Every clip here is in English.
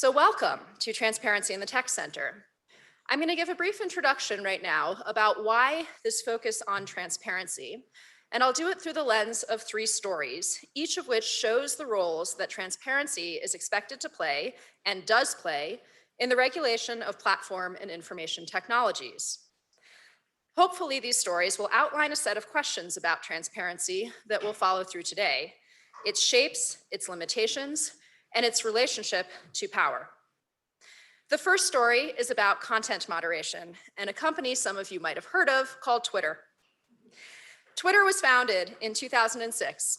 So welcome to Transparency in the Tech Center. I'm going to give a brief introduction right now about why this focus on transparency, and I'll do it through the lens of three stories, each of which shows the roles that transparency is expected to play and does play in the regulation of platform and information technologies. Hopefully, these stories will outline a set of questions about transparency that we'll follow through today, its shapes, its limitations, and its relationship to power. The first story is about content moderation and a company some of you might have heard of called Twitter. Twitter was founded in 2006,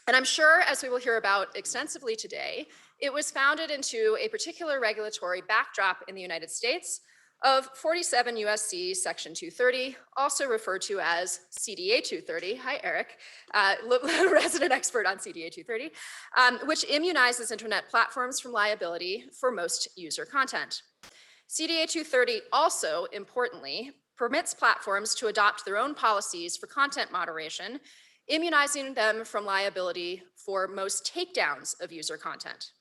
and I'm sure, as we will hear about extensively today, it was founded into a particular regulatory backdrop in the United States of 47 USC Section 230, also referred to as CDA 230. Hi, Eric, resident expert on CDA 230, which immunizes internet platforms from liability for most user content. CDA 230 also, importantly, permits platforms to adopt their own policies for content moderation, immunizing them from liability for most takedowns of user content.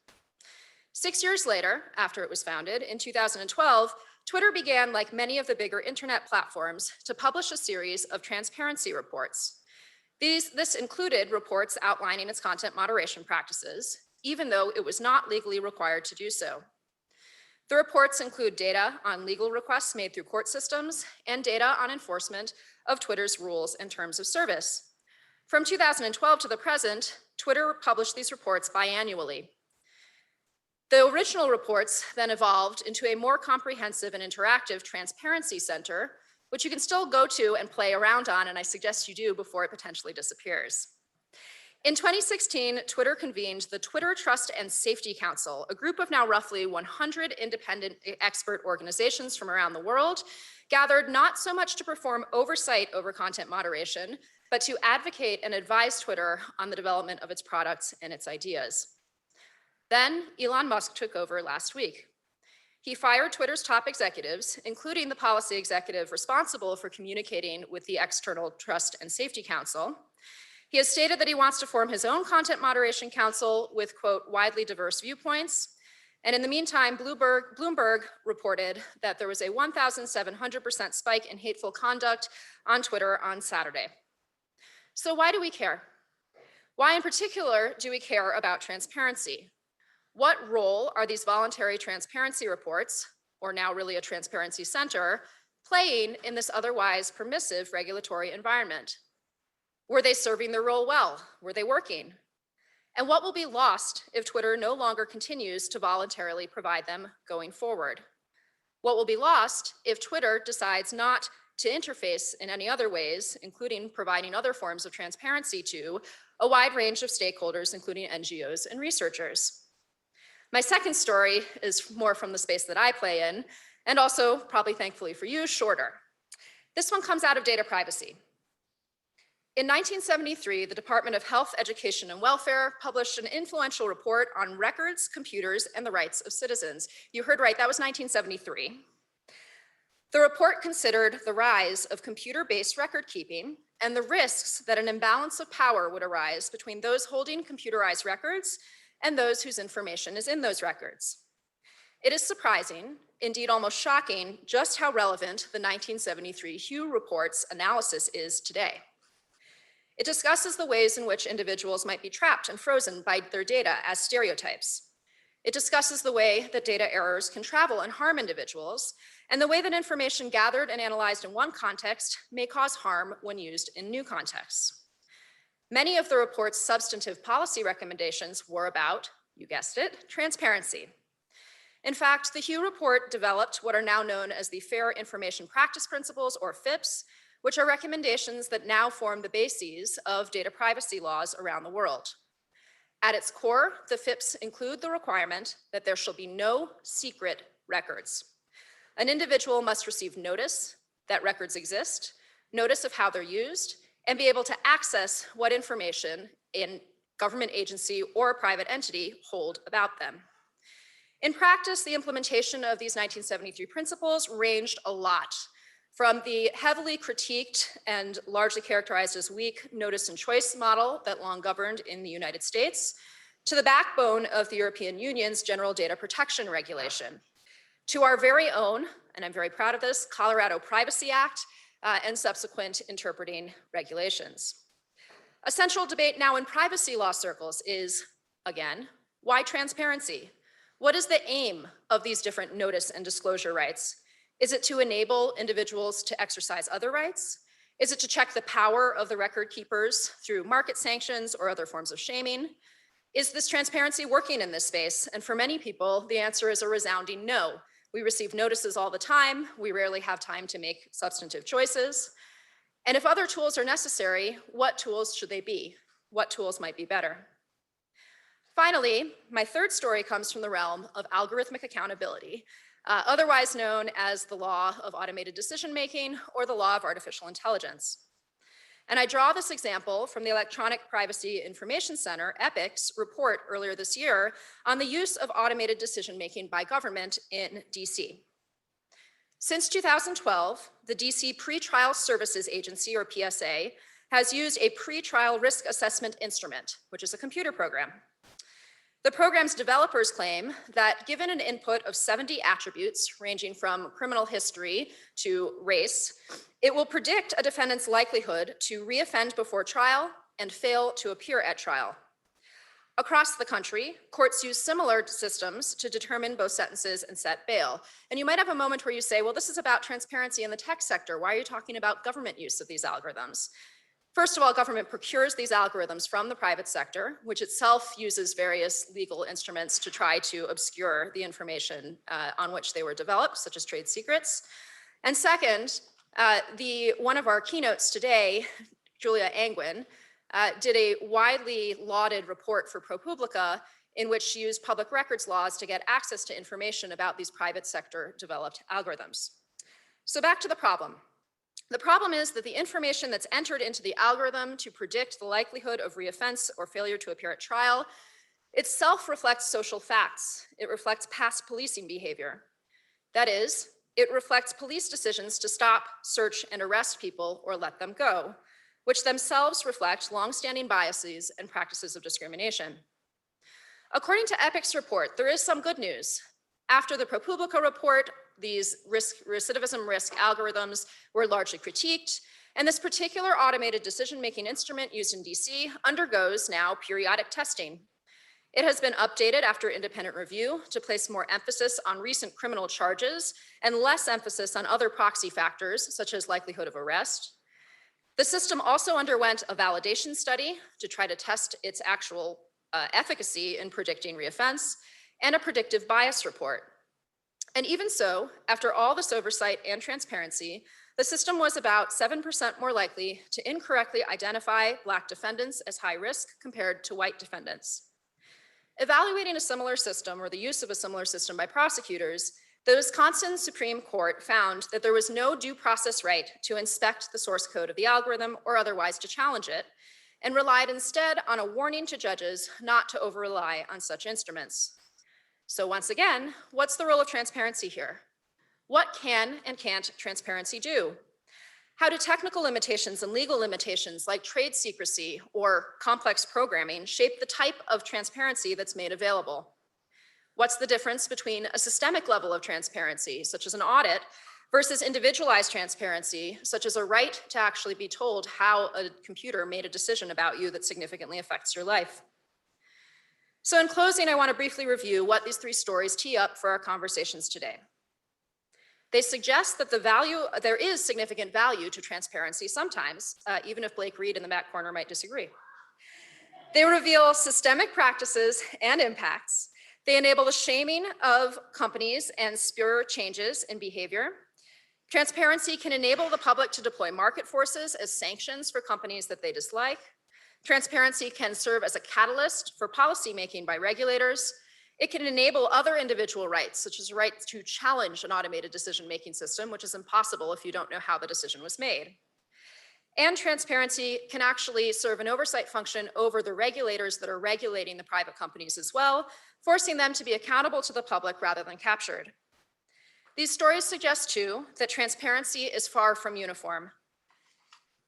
6 years later, after it was founded, in 2012, Twitter began, like many of the bigger internet platforms, to publish a series of transparency reports. This included reports outlining its content moderation practices, even though it was not legally required to do so. The reports include data on legal requests made through court systems and data on enforcement of Twitter's rules and terms of service. From 2012 to the present, Twitter published these reports biannually. The original reports then evolved into a more comprehensive and interactive transparency center, which you can still go to and play around on, and I suggest you do before it potentially disappears. In 2016, Twitter convened the Twitter Trust and Safety Council, a group of now roughly 100 independent expert organizations from around the world, gathered not so much to perform oversight over content moderation, but to advocate and advise Twitter on the development of its products and its ideas. Then Elon Musk took over last week. He fired Twitter's top executives, including the policy executive responsible for communicating with the External Trust and Safety Council. He has stated that he wants to form his own content moderation council with, quote, widely diverse viewpoints. And in the meantime, Bloomberg reported that there was a 1,700% spike in hateful conduct on Twitter on Saturday. So why do we care? Why in particular do we care about transparency? What role are these voluntary transparency reports, or now really a transparency center, playing in this otherwise permissive regulatory environment? Were they serving their role well? Were they working? And what will be lost if Twitter no longer continues to voluntarily provide them going forward? What will be lost if Twitter decides not to interface in any other ways, including providing other forms of transparency to a wide range of stakeholders, including NGOs and researchers? My second story is more from the space that I play in, and also, probably thankfully for you, shorter. This one comes out of data privacy. In 1973, the Department of Health, Education, and Welfare published an influential report on records, computers, and the rights of citizens. You heard right, that was 1973. The report considered the rise of computer-based record keeping and the risks that an imbalance of power would arise between those holding computerized records and those whose information is in those records. It is surprising, indeed almost shocking, just how relevant the 1973 Hugh Report's analysis is today. It discusses the ways in which individuals might be trapped and frozen by their data as stereotypes. It discusses the way that data errors can travel and harm individuals, and the way that information gathered and analyzed in one context may cause harm when used in new contexts. Many of the report's substantive policy recommendations were about, you guessed it, transparency. In fact, the Hugh Report developed what are now known as the Fair Information Practice Principles, or FIPS, which are recommendations that now form the bases of data privacy laws around the world. At its core, the FIPS include the requirement that there shall be no secret records. An individual must receive notice that records exist, notice of how they're used, and be able to access what information a government agency or a private entity hold about them. In practice, the implementation of these 1973 principles ranged a lot, from the heavily critiqued and largely characterized as weak notice and choice model that long governed in the United States, to the backbone of the European Union's General Data Protection Regulation, to our very own, and I'm very proud of this, Colorado Privacy Act and subsequent interpreting regulations. A central debate now in privacy law circles is, again, why transparency? What is the aim of these different notice and disclosure rights? Is it to enable individuals to exercise other rights? Is it to check the power of the record keepers through market sanctions or other forms of shaming? Is this transparency working in this space? And for many people, the answer is a resounding no. We receive notices all the time. We rarely have time to make substantive choices. And if other tools are necessary, what tools should they be? What tools might be better? Finally, my third story comes from the realm of algorithmic accountability, otherwise known as the law of automated decision-making or the law of artificial intelligence. And I draw this example from the Electronic Privacy Information Center, EPIC's report earlier this year on the use of automated decision-making by government in DC. Since 2012, the DC Pretrial Services Agency, or PSA, has used a pretrial risk assessment instrument, which is a computer program. The program's developers claim that given an input of 70 attributes ranging from criminal history to race, it will predict a defendant's likelihood to reoffend before trial and fail to appear at trial. Across the country, courts use similar systems to determine both sentences and set bail. And you might have a moment where you say, well, this is about transparency in the tech sector. Why are you talking about government use of these algorithms? First of all, government procures these algorithms from the private sector, which itself uses various legal instruments to try to obscure the information on which they were developed, such as trade secrets. And second, one of our keynotes today, Julia Angwin, did a widely lauded report for ProPublica in which she used public records laws to get access to information about these private sector developed algorithms. So back to the problem. The problem is that the information that's entered into the algorithm to predict the likelihood of reoffense or failure to appear at trial itself reflects social facts. It reflects past policing behavior. That is, it reflects police decisions to stop, search, and arrest people or let them go, which themselves reflect longstanding biases and practices of discrimination. According to EPIC's report, there is some good news. After the ProPublica report, these recidivism risk algorithms were largely critiqued, and this particular automated decision-making instrument used in DC undergoes now periodic testing. It has been updated after independent review to place more emphasis on recent criminal charges and less emphasis on other proxy factors, such as likelihood of arrest. The system also underwent a validation study to try to test its actual efficacy in predicting reoffense, and a predictive bias report. And even so, after all this oversight and transparency, the system was about 7% more likely to incorrectly identify Black defendants as high risk compared to white defendants. Evaluating a similar system or the use of a similar system by prosecutors, the Wisconsin Supreme Court found that there was no due process right to inspect the source code of the algorithm or otherwise to challenge it, and relied instead on a warning to judges not to over-rely on such instruments. So once again, what's the role of transparency here? What can and can't transparency do? How do technical limitations and legal limitations like trade secrecy or complex programming shape the type of transparency that's made available? What's the difference between a systemic level of transparency, such as an audit, versus individualized transparency, such as a right to actually be told how a computer made a decision about you that significantly affects your life? So in closing, I want to briefly review what these three stories tee up for our conversations today. They suggest that there is significant value to transparency sometimes, even if Blake Reed in the back corner might disagree. They reveal systemic practices and impacts. They enable the shaming of companies and spur changes in behavior. Transparency can enable the public to deploy market forces as sanctions for companies that they dislike. Transparency can serve as a catalyst for policymaking by regulators. It can enable other individual rights, such as rights to challenge an automated decision-making system, which is impossible if you don't know how the decision was made. And transparency can actually serve an oversight function over the regulators that are regulating the private companies as well, forcing them to be accountable to the public rather than captured. These stories suggest, too, that transparency is far from uniform.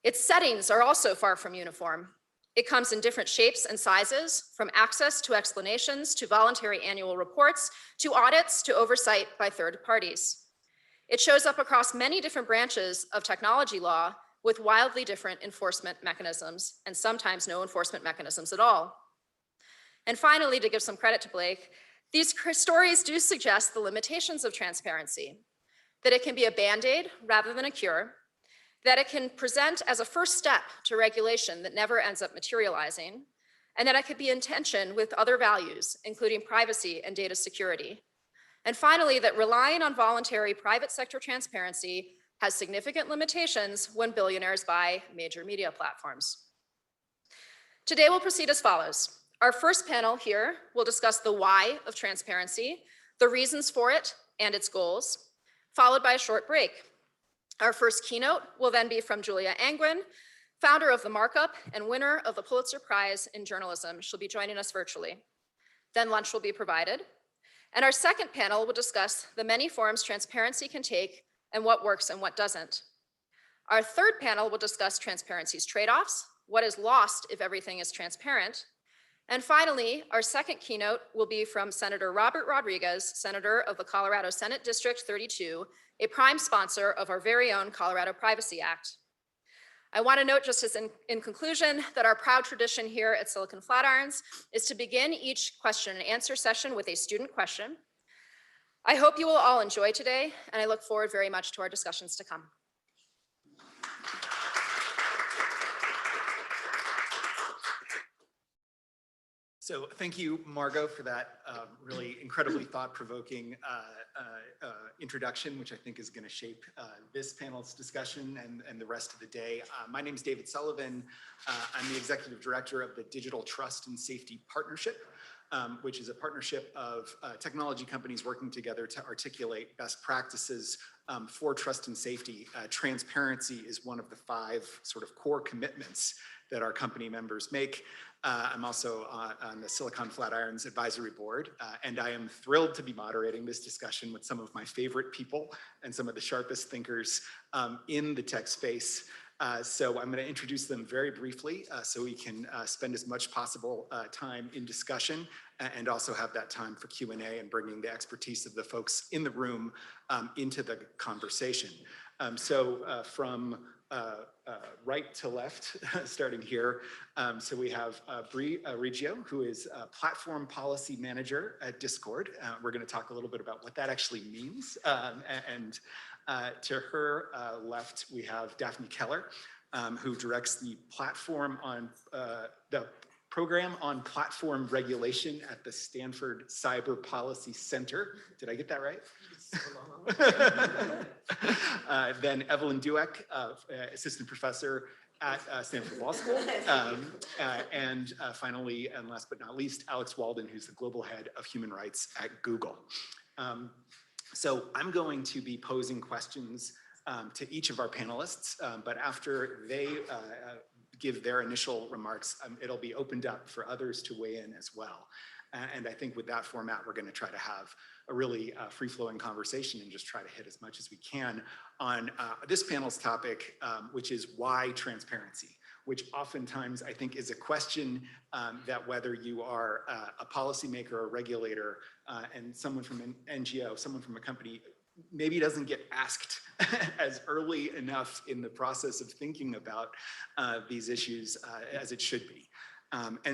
Its settings are also far from uniform. It comes in different shapes and sizes, from access to explanations, to voluntary annual reports, to audits, to oversight by third parties. It shows up across many different branches of technology law with wildly different enforcement mechanisms, and sometimes no enforcement mechanisms at all. And finally, to give some credit to Blake, these stories do suggest the limitations of transparency, that it can be a Band-Aid rather than a cure, that it can present as a first step to regulation that never ends up materializing, and that it could be in tension with other values, including privacy and data security. And finally, that relying on voluntary private sector transparency has significant limitations when billionaires buy major media platforms. Today we'll proceed as follows. Our first panel here will discuss the why of transparency, the reasons for it, and its goals, followed by a short break. Our first keynote will then be from Julia Angwin, founder of The Markup and winner of the Pulitzer Prize in Journalism. She'll be joining us virtually. Then lunch will be provided. And our second panel will discuss the many forms transparency can take and what works and what doesn't. Our third panel will discuss transparency's trade-offs, what is lost if everything is transparent. And finally, our second keynote will be from Senator Robert Rodriguez, Senator of the Colorado Senate District 32, a prime sponsor of our very own Colorado Privacy Act. I want to note, just as in conclusion, that our proud tradition here at Silicon Flatirons is to begin each question and answer session with a student question. I hope you will all enjoy today, and I look forward very much to our discussions to come. So thank you, Margot, for that really incredibly thought-provoking introduction, which I think is going to shape this panel's discussion and the rest of the day. My name is David Sullivan. I'm the executive director of the Digital Trust and Safety Partnership, which is a partnership of technology companies working together to articulate best practices for trust and safety. Transparency is one of the 5 sort of core commitments that our company members make. I'm also on the Silicon Flatirons Advisory Board, and I am thrilled to be moderating this discussion with some of my favorite people and some of the sharpest thinkers in the tech space. So I'm going to introduce them very briefly so we can spend as much possible time in discussion and also have that time for Q&A and bringing the expertise of the folks in the room into the conversation. From right to left, starting here. So we have Bree Reggio, who is a platform policy manager at Discord. We're going to talk a little bit about what that actually means. To her left, we have Daphne Keller, who directs the program on platform regulation at the Stanford Cyber Policy Center. Did I get that right? Then Evelyn Douek, assistant professor at Stanford Law School. And finally, and last but not least, Alex Walden, who's the global head of human rights at Google. So I'm going to be posing questions to each of our panelists, but after they give their initial remarks, it'll be opened up for others to weigh in as well. And I think with that format, we're going to try to have a really free-flowing conversation and just try to hit as much as we can on this panel's topic, which is why transparency, which oftentimes I think is a question that whether you are a policymaker or regulator and someone from an NGO, someone from a company, maybe doesn't get asked as early enough in the process of thinking about these issues as it should be.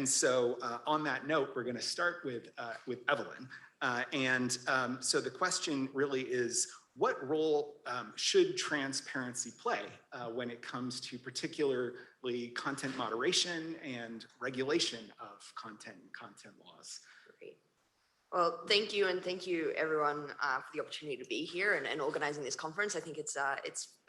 So on that note, we're going to start with Evelyn. So the question really is, what role should transparency play when it comes to particularly content moderation and regulation of content and content laws? Great. Well, thank you, and thank you everyone for the opportunity to be here and organizing this conference. I think it's a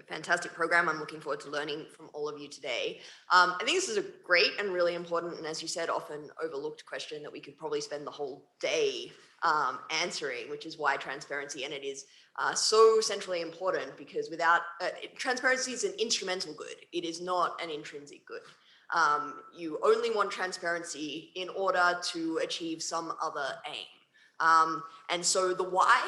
fantastic program. I'm looking forward to learning from all of you today. I think this is a great and really important, and as you said, often overlooked question that we could probably spend the whole day answering, which is why transparency, and it is so centrally important because without transparency is an instrumental good. It is not an intrinsic good. You only want transparency in order to achieve some other aim. And so the why,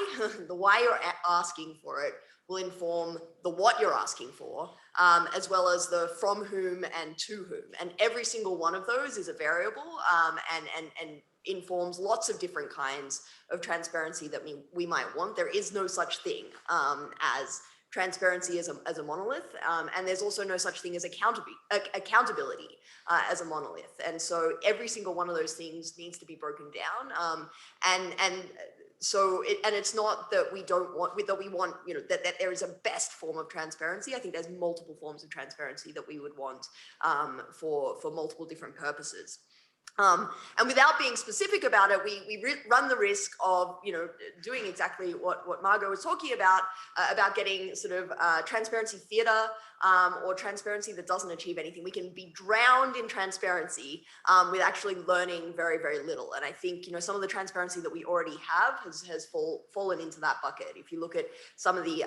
the why you're asking for it will inform the what you're asking for, as well as the from whom and to whom. And every single one of those is a variable and informs lots of different kinds of transparency that we might want. There is no such thing as transparency as a monolith, and there's also no such thing as accountability as a monolith. And so every single one of those things needs to be broken down. So it's not that we don't want, that we want, that there is a best form of transparency. I think there's multiple forms of transparency that we would want for multiple different purposes. And without being specific about it, we run the risk of, doing exactly what Margot was talking about getting sort of transparency theater or transparency that doesn't achieve anything. We can be drowned in transparency with actually learning very, very little. And I think, some of the transparency that we already have has fallen into that bucket. If you look at some of the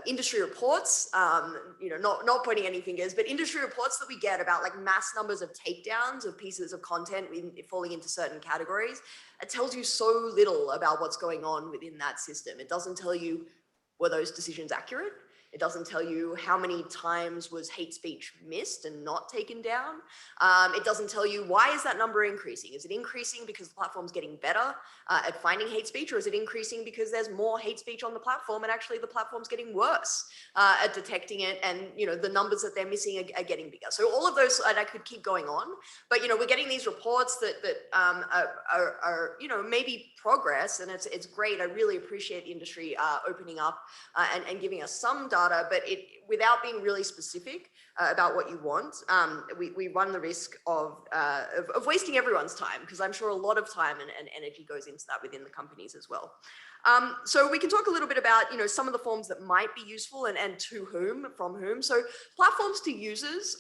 industry reports, not pointing any fingers, but industry reports that we get about like mass numbers of takedowns of pieces of content falling into certain categories, it tells you so little about what's going on within that system. It doesn't tell you, were those decisions accurate? It doesn't tell you how many times was hate speech missed and not taken down. It doesn't tell you, why is that number increasing? Is it increasing because the platform's getting better at finding hate speech, or is it increasing because there's more hate speech on the platform and actually the platform's getting worse at detecting it, and the numbers that they're missing are getting bigger. So all of those, and I could keep going on, but we're getting these reports that are maybe progress, and it's great. I really appreciate the industry opening up and giving us some data, but without being really specific about what you want, we run the risk of wasting everyone's time, because I'm sure a lot of time and energy goes into that within the companies as well. So we can talk a little bit about some of the forms that might be useful and to whom, from whom. So platforms to users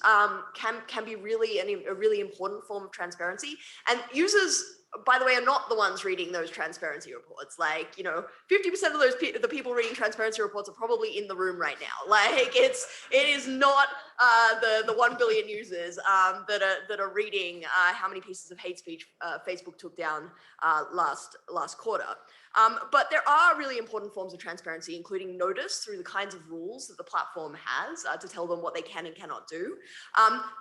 can be really a really important form of transparency, and users, by the way, are not the ones reading those transparency reports. Like, 50% of the people reading transparency reports are probably in the room right now. Like, it is not the 1 billion users that are reading how many pieces of hate speech Facebook took down last quarter. But there are really important forms of transparency, including notice through the kinds of rules that the platform has to tell them what they can and cannot do.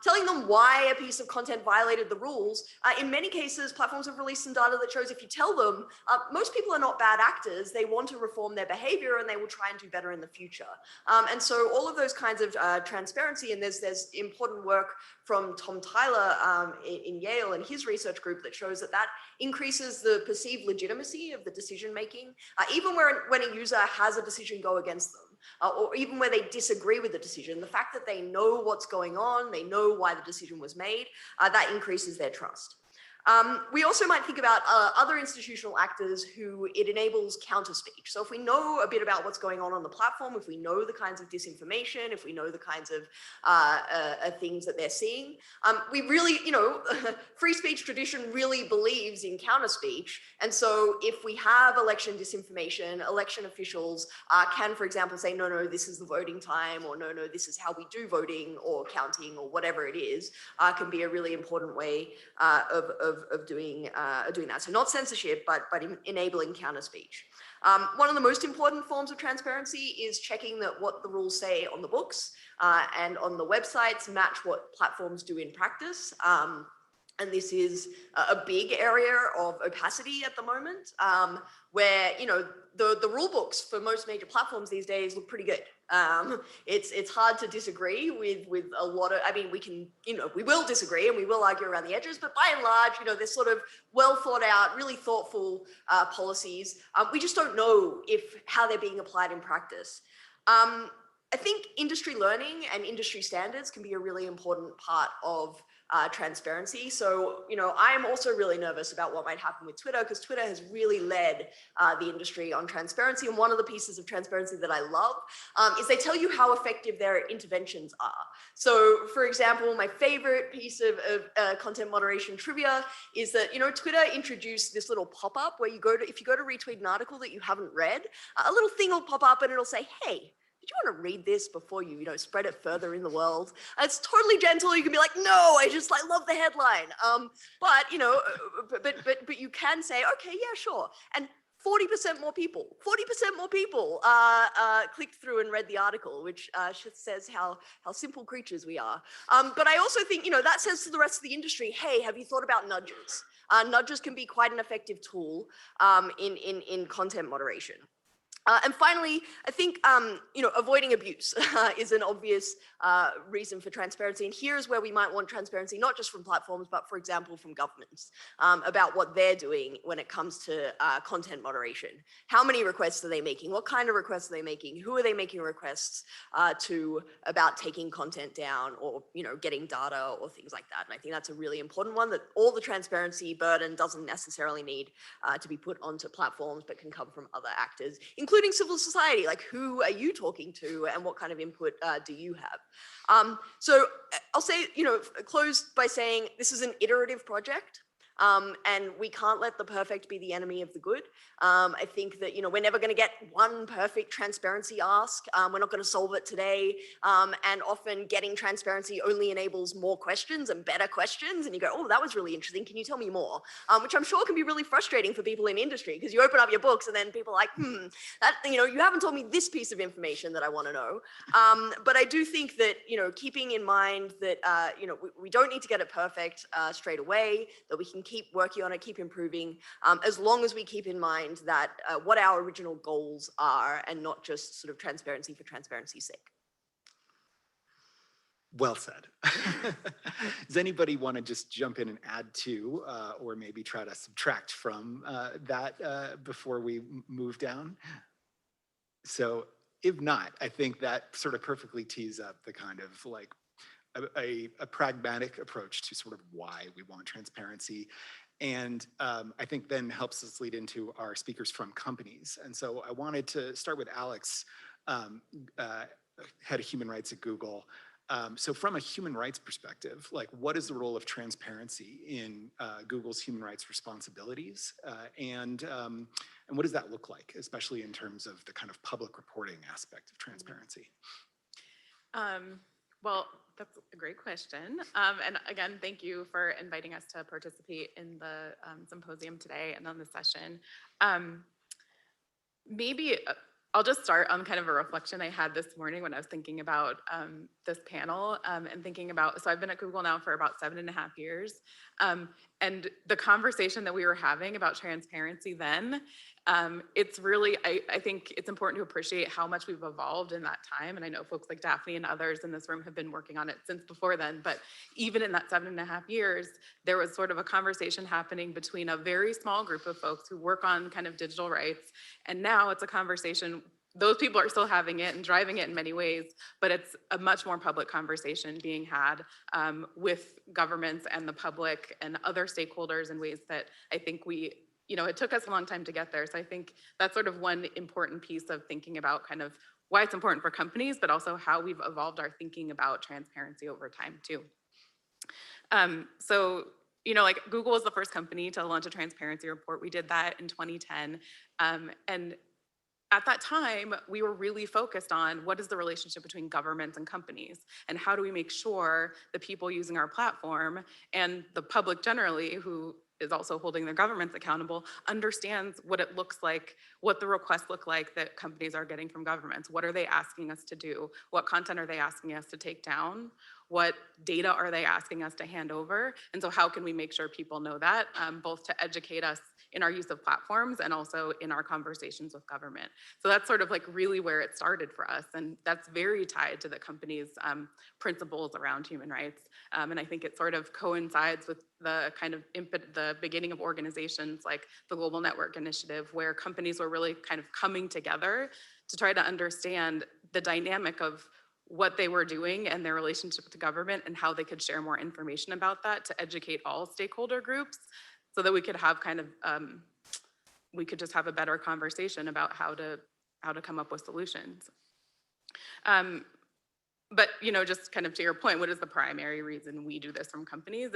Telling them why a piece of content violated the rules. In many cases, platforms have released some data that shows if you tell them, most people are not bad actors. They want to reform their behavior and they will try and do better in the future. And so all of those kinds of transparency, and there's important work from Tom Tyler in Yale and his research group that shows that increases the perceived legitimacy of the decision making, even when a user has a decision go against them, or even where they disagree with the decision. The fact that they know what's going on, they know why the decision was made, that increases their trust. We also might think about other institutional actors who it enables counter speech. So if we know a bit about what's going on the platform, if we know the kinds of disinformation, if we know the kinds of things that they're seeing, we really, free speech tradition really believes in counter speech. And so if we have election disinformation, election officials can, for example, say, no, this is the voting time, or no, this is how we do voting or counting or whatever it is, can be a really important way of doing that. So not censorship, but enabling counter speech. One of the most important forms of transparency is checking that what the rules say on the books and on the websites match what platforms do in practice. And this is a big area of opacity at the moment, where the rule books for most major platforms these days look pretty good. It's hard to disagree with a lot of. I mean, we will disagree and we will argue around the edges, but by and large, they're sort of well thought out, really thoughtful policies. We just don't know how they're being applied in practice. I think industry learning and industry standards can be a really important part of transparency. So, I'm also really nervous about what might happen with Twitter, because Twitter has really led the industry on transparency. And one of the pieces of transparency that I love is they tell you how effective their interventions are. So, for example, my favorite piece of content moderation trivia is that, Twitter introduced this little pop-up where if you go to retweet an article that you haven't read, a little thing will pop up and it'll say, hey, do you want to read this before you, spread it further in the world? It's totally gentle. You can be like, no, I love the headline. But you can say, okay, yeah, sure. And 40% more people clicked through and read the article, which says how simple creatures we are. But I also think, that says to the rest of the industry, hey, have you thought about nudges? Nudges can be quite an effective tool in content moderation. And finally, I think, avoiding abuse is an obvious reason for transparency. And here's where we might want transparency, not just from platforms, but for example, from governments, about what they're doing when it comes to content moderation. How many requests are they making? What kind of requests are they making? Who are they making requests to about taking content down or, getting data or things like that? And I think that's a really important one, that all the transparency burden doesn't necessarily need to be put onto platforms, but can come from other actors, including civil society. Like, who are you talking to and what kind of input do you have? So I'll say, close by saying this is an iterative project. And we can't let the perfect be the enemy of the good. I think that, we're never going to get one perfect transparency ask. We're not going to solve it today. And often getting transparency only enables more questions and better questions. And you go, oh, that was really interesting. Can you tell me more? Which I'm sure can be really frustrating for people in industry, because you open up your books and then people are like, that, you haven't told me this piece of information that I want to know. But I do think that, keeping in mind that, we don't need to get it perfect straight away, that we can keep working on it, keep improving, as long as we keep in mind that what our original goals are, and not just sort of transparency for transparency's sake. Well said. Does anybody want to just jump in and add to, or maybe try to subtract from that before we move down? So if not, I think that sort of perfectly tees up the kind of like a pragmatic approach to sort of why we want transparency. And I think then helps us lead into our speakers from companies. And so I wanted to start with Alex, head of human rights at Google. So from a human rights perspective, like, what is the role of transparency in Google's human rights responsibilities? And what does that look like, especially in terms of the kind of public reporting aspect of transparency? Well, that's a great question. And again, thank you for inviting us to participate in the symposium today and on the session. Maybe I'll just start on kind of a reflection I had this morning when I was thinking about this panel and thinking about, so I've been at Google now for about 7.5 years. And the conversation that we were having about transparency then, it's really, I think it's important to appreciate how much we've evolved in that time. And I know folks like Daphne and others in this room have been working on it since before then, but even in that 7.5 years, there was sort of a conversation happening between a very small group of folks who work on kind of digital rights. And now it's a conversation, those people are still having it and driving it in many ways, but it's a much more public conversation being had with governments and the public and other stakeholders in ways that I think it took us a long time to get there. So I think that's sort of one important piece of thinking about kind of why it's important for companies, but also how we've evolved our thinking about transparency over time too. Like Google was the first company to launch a transparency report. We did that in 2010. And at that time, we were really focused on what is the relationship between governments and companies, and how do we make sure the people using our platform and the public generally, who is also holding their governments accountable, understands what it looks like, what the requests look like that companies are getting from governments. What are they asking us to do? What content are they asking us to take down? What data are they asking us to hand over? And so how can we make sure people know that, both to educate us in our use of platforms and also in our conversations with government? So that's sort of like really where it started for us. And that's very tied to the company's principles around human rights. And I think it sort of coincides with the kind of the beginning of organizations like the Global Network Initiative, where companies were really kind of coming together to try to understand the dynamic of what they were doing and their relationship to government and how they could share more information about that to educate all stakeholder groups so that we could have kind of, we could just have a better conversation about how to come up with solutions. But just kind of to your point, what is the primary reason we do this from companies?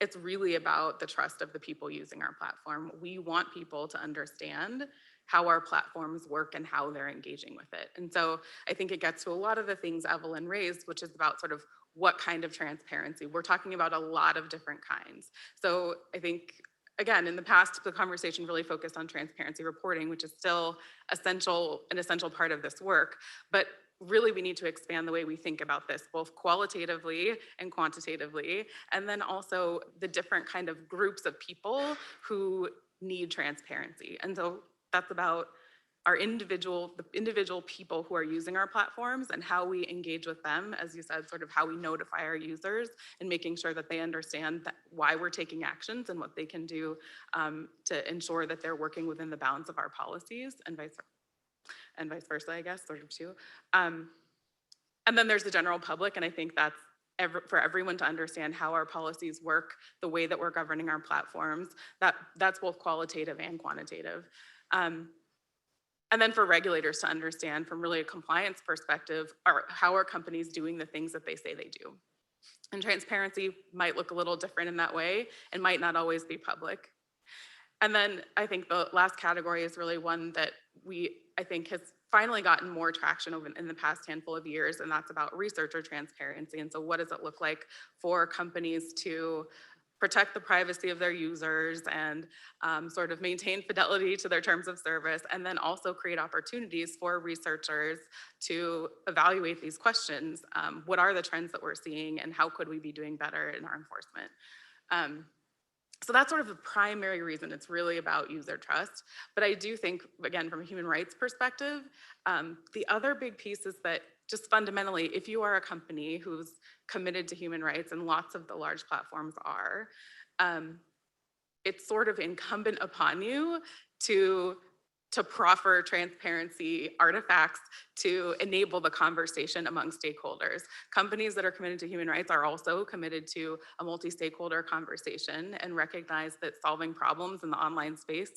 It's really about the trust of the people using our platform. We want people to understand how our platforms work and how they're engaging with it. And so I think it gets to a lot of the things Evelyn raised, which is about sort of what kind of transparency. We're talking about a lot of different kinds. So I think again, in the past, the conversation really focused on transparency reporting, which is still an essential part of this work. But really, we need to expand the way we think about this, both qualitatively and quantitatively, and then also the different kind of groups of people who need transparency. And so that's about the individual people who are using our platforms and how we engage with them, as you said, sort of how we notify our users and making sure that they understand why we're taking actions and what they can do to ensure that they're working within the bounds of our policies and vice versa, I guess, sort of too. And then there's the general public, and I think that's for everyone to understand how our policies work, the way that we're governing our platforms, that's both qualitative and quantitative. And then for regulators to understand from really a compliance perspective, how are companies doing the things that they say they do? And transparency might look a little different in that way and might not always be public. And then I think the last category is really one that I think has finally gotten more traction in the past handful of years, and that's about researcher transparency. And so what does it look like for companies to protect the privacy of their users and sort of maintain fidelity to their terms of service, and then also create opportunities for researchers to evaluate these questions. What are the trends that we're seeing, and how could we be doing better in our enforcement? So that's sort of the primary reason. It's really about user trust. But I do think, again, from a human rights perspective, the other big piece is that just fundamentally, if you are a company who's committed to human rights, and lots of the large platforms are, it's sort of incumbent upon you to proffer transparency artifacts to enable the conversation among stakeholders. Companies that are committed to human rights are also committed to a multi-stakeholder conversation and recognize that solving problems in the online space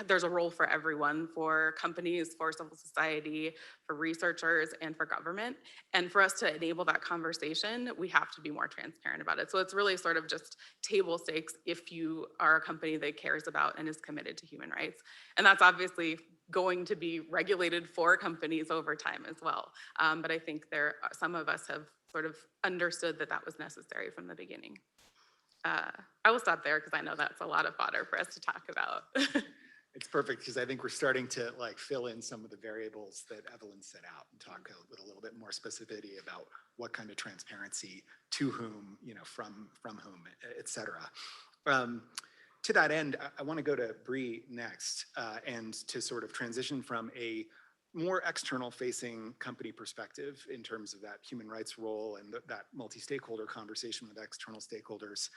there's a role for everyone, for companies, for civil society, for researchers, and for government. And for us to enable that conversation, we have to be more transparent about it. So it's really sort of just table stakes if you are a company that cares about and is committed to human rights. And that's obviously going to be regulated for companies over time as well. But I think some of us have sort of understood that was necessary from the beginning. I will stop there because I know that's a lot of fodder for us to talk about. It's perfect because I think we're starting to fill in some of the variables that Evelyn set out and talk with a little bit more specificity about what kind of transparency, to whom, from whom, et cetera. To that end, I want to go to Bree next and to sort of transition from a more external facing company perspective in terms of that human rights role and that multi-stakeholder conversation with external stakeholders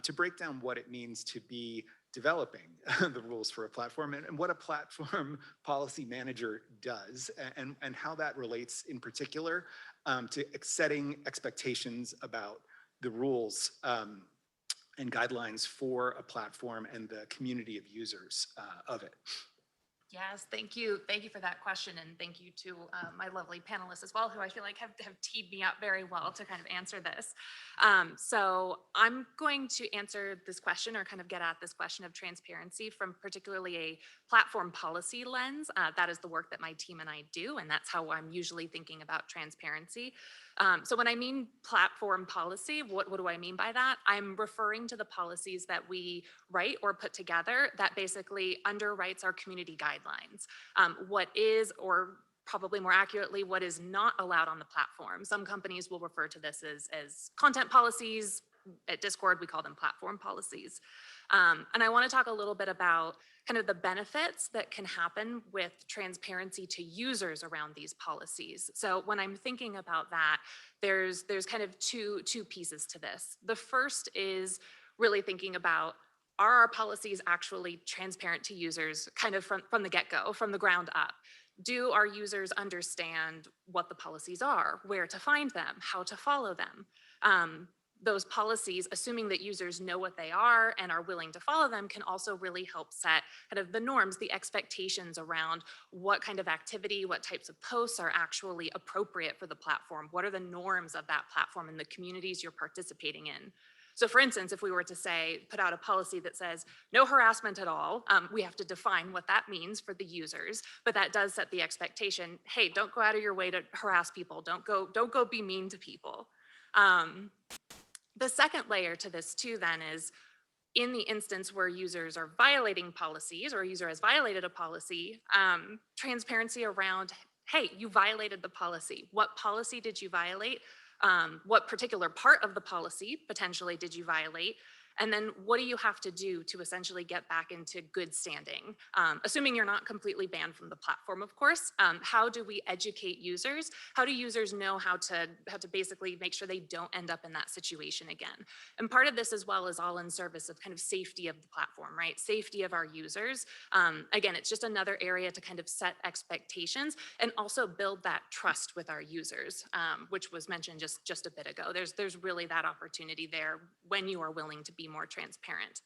to break down what it means to be developing the rules for a platform and what a platform policy manager does and how that relates in particular to setting expectations about the rules and guidelines for a platform and the community of users of it. Yes, thank you. Thank you for that question. And thank you to my lovely panelists as well, who I feel like have teed me up very well to kind of answer this. So I'm going to answer this question or kind of get at this question of transparency from particularly a platform policy lens. That is the work that my team and I do, and that's how I'm usually thinking about transparency. So when I mean platform policy, what do I mean by that? I'm referring to the policies that we write or put together that basically underwrites our community guidelines. What is, or probably more accurately, what is not allowed on the platform. Some companies will refer to this as content policies. At Discord, we call them platform policies. And I want to talk a little bit about kind of the benefits that can happen with transparency to users around these policies. So when I'm thinking about that, there's kind of two pieces to this. The first is really thinking about, are our policies actually transparent to users kind of from the get-go, from the ground up? Do our users understand what the policies are, where to find them, how to follow them? Those policies, assuming that users know what they are and are willing to follow them, can also really help set kind of the norms, the expectations around what kind of activity, what types of posts are actually appropriate for the platform. What are the norms of that platform and the communities you're participating in? So for instance, if we were to say, put out a policy that says no harassment at all, we have to define what that means for the users, but that does set the expectation, hey, don't go out of your way to harass people. Don't go be mean to people. The second layer to this too then is, in the instance where users are violating policies or a user has violated a policy, transparency around, hey, you violated the policy. What policy did you violate? What particular part of the policy potentially did you violate? And then what do you have to do to essentially get back into good standing? Assuming you're not completely banned from the platform, of course. How do we educate users? How do users know how to basically make sure they don't end up in that situation again? And part of this as well is all in service of kind of safety of the platform, right? Safety of our users. Again, it's just another area to kind of set expectations and also build that trust with our users, which was mentioned just a bit ago. There's really that opportunity there when you are willing to be more transparent.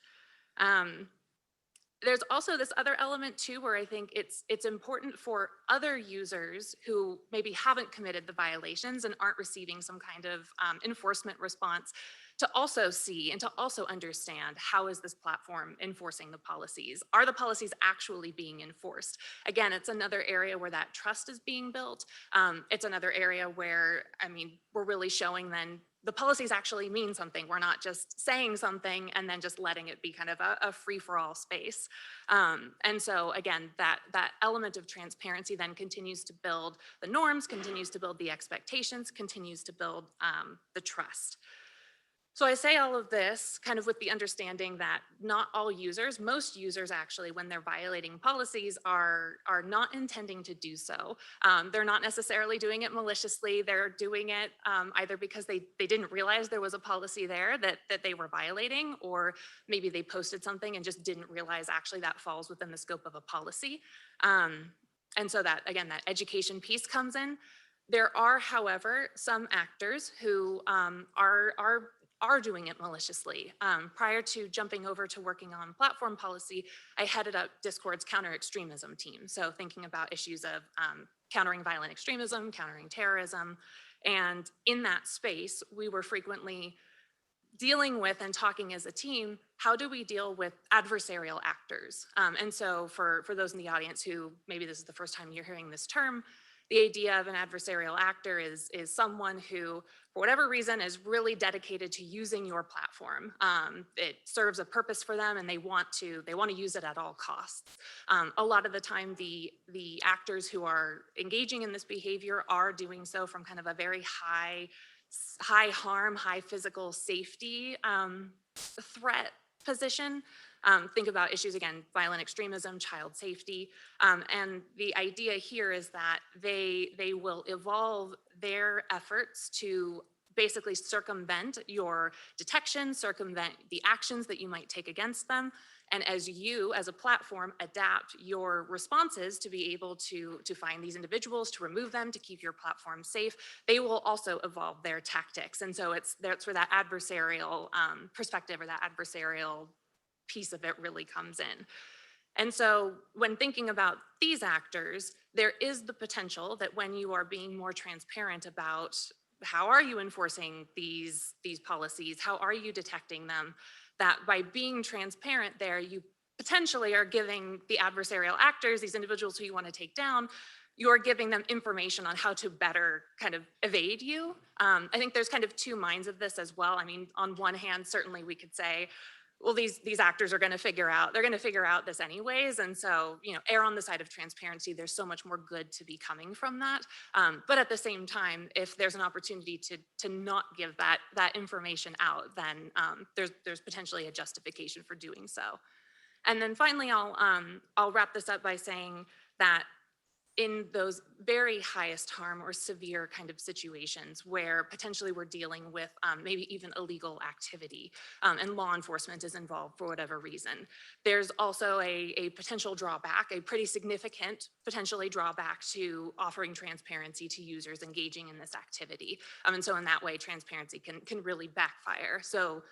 There's also this other element too, where I think it's important for other users who maybe haven't committed the violations and aren't receiving some kind of enforcement response to also see and to also understand, how is this platform enforcing the policies? Are the policies actually being enforced? Again, it's another area where that trust is being built. It's another area where, I mean, we're really showing then the policies actually mean something. We're not just saying something and then just letting it be kind of a free-for-all space. And so again, that element of transparency then continues to build the norms, continues to build the expectations, continues to build the trust. So I say all of this kind of with the understanding that not all users, most users actually, when they're violating policies, are not intending to do so. They're not necessarily doing it maliciously. They're doing it either because they didn't realize there was a policy there that they were violating, or maybe they posted something and just didn't realize actually that falls within the scope of a policy. And so that, again, that education piece comes in. There are, however, some actors who are doing it maliciously. Prior to jumping over to working on platform policy, I headed up Discord's counter-extremism team. So thinking about issues of countering violent extremism, countering terrorism. And in that space, we were frequently dealing with and talking as a team, how do we deal with adversarial actors? And so for those in the audience who maybe this is the first time you're hearing this term, the idea of an adversarial actor is someone who, for whatever reason, is really dedicated to using your platform. It serves a purpose for them, and they want to use it at all costs. A lot of the time, the actors who are engaging in this behavior are doing so from kind of a very high harm, high physical safety threat position. Think about issues, again, violent extremism, child safety. And the idea here is that they will evolve their efforts to basically circumvent your detection, circumvent the actions that you might take against them. And as you, as a platform, adapt your responses to be able to find these individuals, to remove them, to keep your platform safe, they will also evolve their tactics. And so that's where that adversarial perspective or that adversarial piece of it really comes in. And so when thinking about these actors, there is the potential that when you are being more transparent about how are you enforcing these policies, how are you detecting them, that by being transparent there, you potentially are giving the adversarial actors, these individuals who you want to take down, you're giving them information on how to better kind of evade you. I think there's kind of two minds of this as well. I mean, on one hand, certainly we could say, well, these actors are going to figure out this anyways. And so, err on the side of transparency. There's so much more good to be coming from that. But at the same time, if there's an opportunity to not give that information out, then there's potentially a justification for doing so. And then finally, I'll wrap this up by saying that in those very highest harm or severe kind of situations where potentially we're dealing with maybe even illegal activity and law enforcement is involved for whatever reason, there's also a potential drawback, a pretty significant potentially drawback to offering transparency to users engaging in this activity. And so in that way, transparency can really backfire. So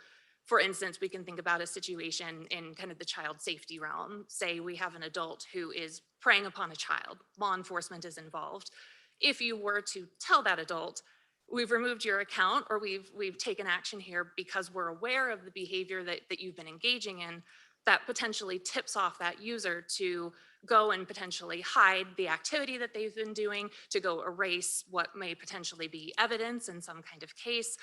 for instance, we can think about a situation in kind of the child safety realm. Say we have an adult who is preying upon a child. Law enforcement is involved. If you were to tell that adult, we've removed your account or we've taken action here because we're aware of the behavior that you've been engaging in, that potentially tips off that user to go and potentially hide the activity that they've been doing, to go erase what may potentially be evidence in some kind of case.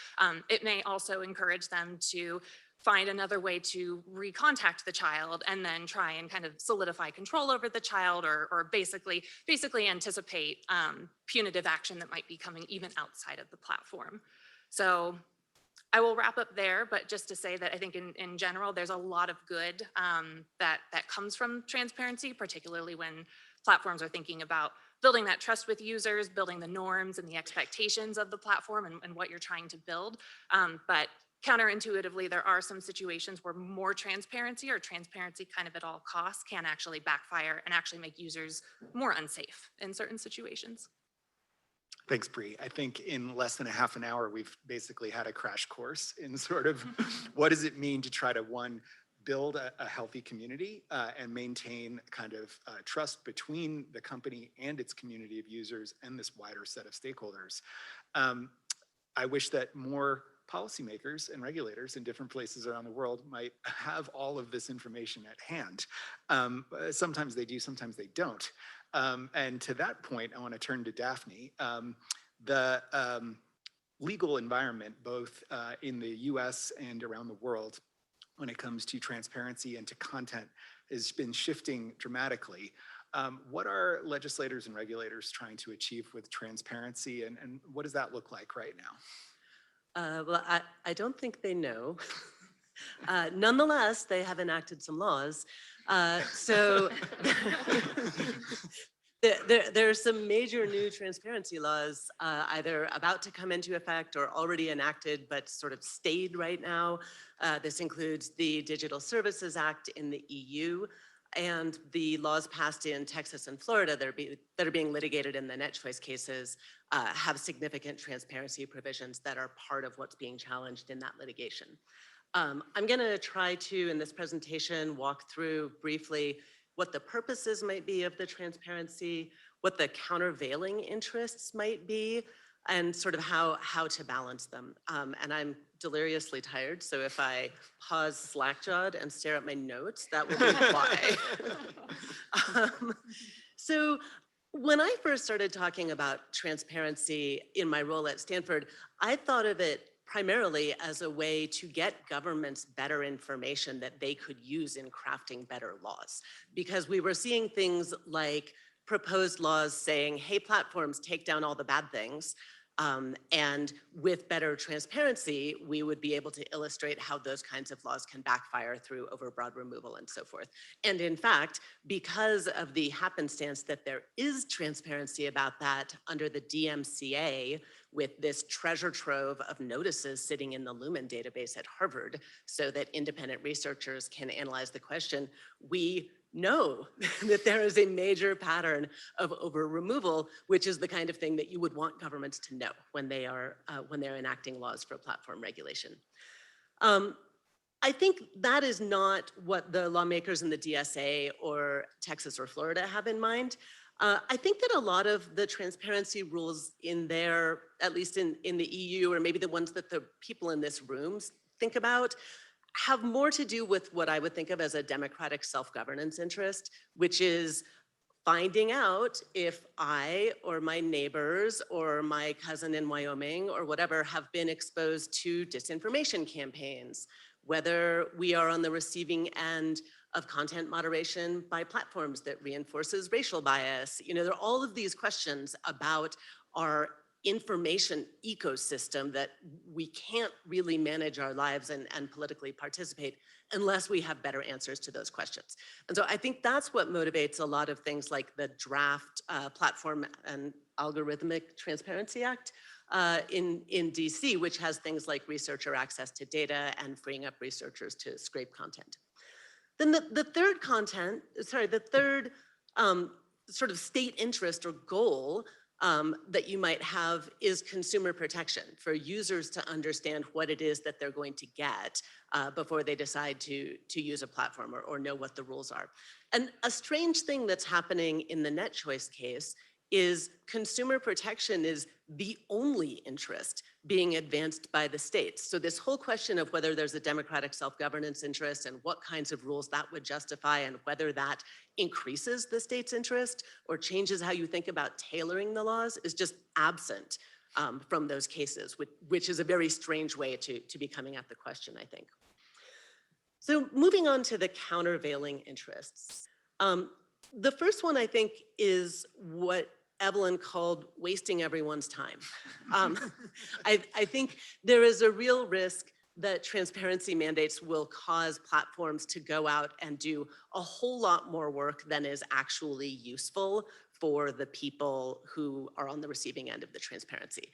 It may also encourage them to find another way to recontact the child and then try and kind of solidify control over the child, or basically anticipate punitive action that might be coming even outside of the platform. So I will wrap up there, but just to say that I think in general, there's a lot of good that comes from transparency, particularly when platforms are thinking about building that trust with users, building the norms and the expectations of the platform and what you're trying to build. But counterintuitively, there are some situations where more transparency or transparency kind of at all costs can actually backfire and actually make users more unsafe in certain situations. Thanks, Bree. I think in less than a half an hour, we've basically had a crash course in sort of what does it mean to try to, one, build a healthy community and maintain kind of trust between the company and its community of users and this wider set of stakeholders. I wish that more policymakers and regulators in different places around the world might have all of this information at hand. Sometimes they do, sometimes they don't. And to that point, I want to turn to Daphne. The legal environment, both in the US and around the world, when it comes to transparency and to content, has been shifting dramatically. What are legislators and regulators trying to achieve with transparency, and what does that look like right now? Well, I don't think they know. Nonetheless, they have enacted some laws. So there are some major new transparency laws either about to come into effect or already enacted, but sort of stayed right now. This includes the Digital Services Act in the EU and the laws passed in Texas and Florida that are being litigated in the net choice cases have significant transparency provisions that are part of what's being challenged in that litigation. I'm going to try to, in this presentation, walk through briefly what the purposes might be of the transparency, what the countervailing interests might be, and sort of how to balance them. And I'm deliriously tired, so if I pause slack-jawed and stare at my notes, that will be why. So when I first started talking about transparency in my role at Stanford, I thought of it primarily as a way to get governments better information that they could use in crafting better laws. Because we were seeing things like proposed laws saying, hey, platforms, take down all the bad things. And with better transparency, we would be able to illustrate how those kinds of laws can backfire through overbroad removal and so forth. And in fact, because of the happenstance that there is transparency about that under the DMCA, with this treasure trove of notices sitting in the Lumen database at Harvard so that independent researchers can analyze the question, we know that there is a major pattern of over removal, which is the kind of thing that you would want governments to know when they're enacting laws for platform regulation. I think that is not what the lawmakers in the DSA or Texas or Florida have in mind. I think that a lot of the transparency rules in there, at least in the EU, or maybe the ones that the people in this room think about, have more to do with what I would think of as a democratic self-governance interest, which is finding out if I or my neighbors or my cousin in Wyoming or whatever have been exposed to disinformation campaigns, whether we are on the receiving end of content moderation by platforms that reinforces racial bias. You know, there are all of these questions about our information ecosystem that we can't really manage our lives and politically participate unless we have better answers to those questions. And so I think that's what motivates a lot of things like the draft Platform and Algorithmic Transparency Act in DC, which has things like researcher access to data and freeing up researchers to scrape content. Then the third sort of state interest or goal that you might have is consumer protection, for users to understand what it is that they're going to get before they decide to use a platform or know what the rules are. And a strange thing that's happening in the net choice case is consumer protection is the only interest being advanced by the states. So this whole question of whether there's a democratic self-governance interest and what kinds of rules that would justify and whether that increases the state's interest or changes how you think about tailoring the laws is just absent from those cases, which is a very strange way to be coming at the question, I think. So moving on to the countervailing interests. The first one, I think, is what Evelyn called wasting everyone's time. I think there is a real risk that transparency mandates will cause platforms to go out and do a whole lot more work than is actually useful for the people who are on the receiving end of the transparency.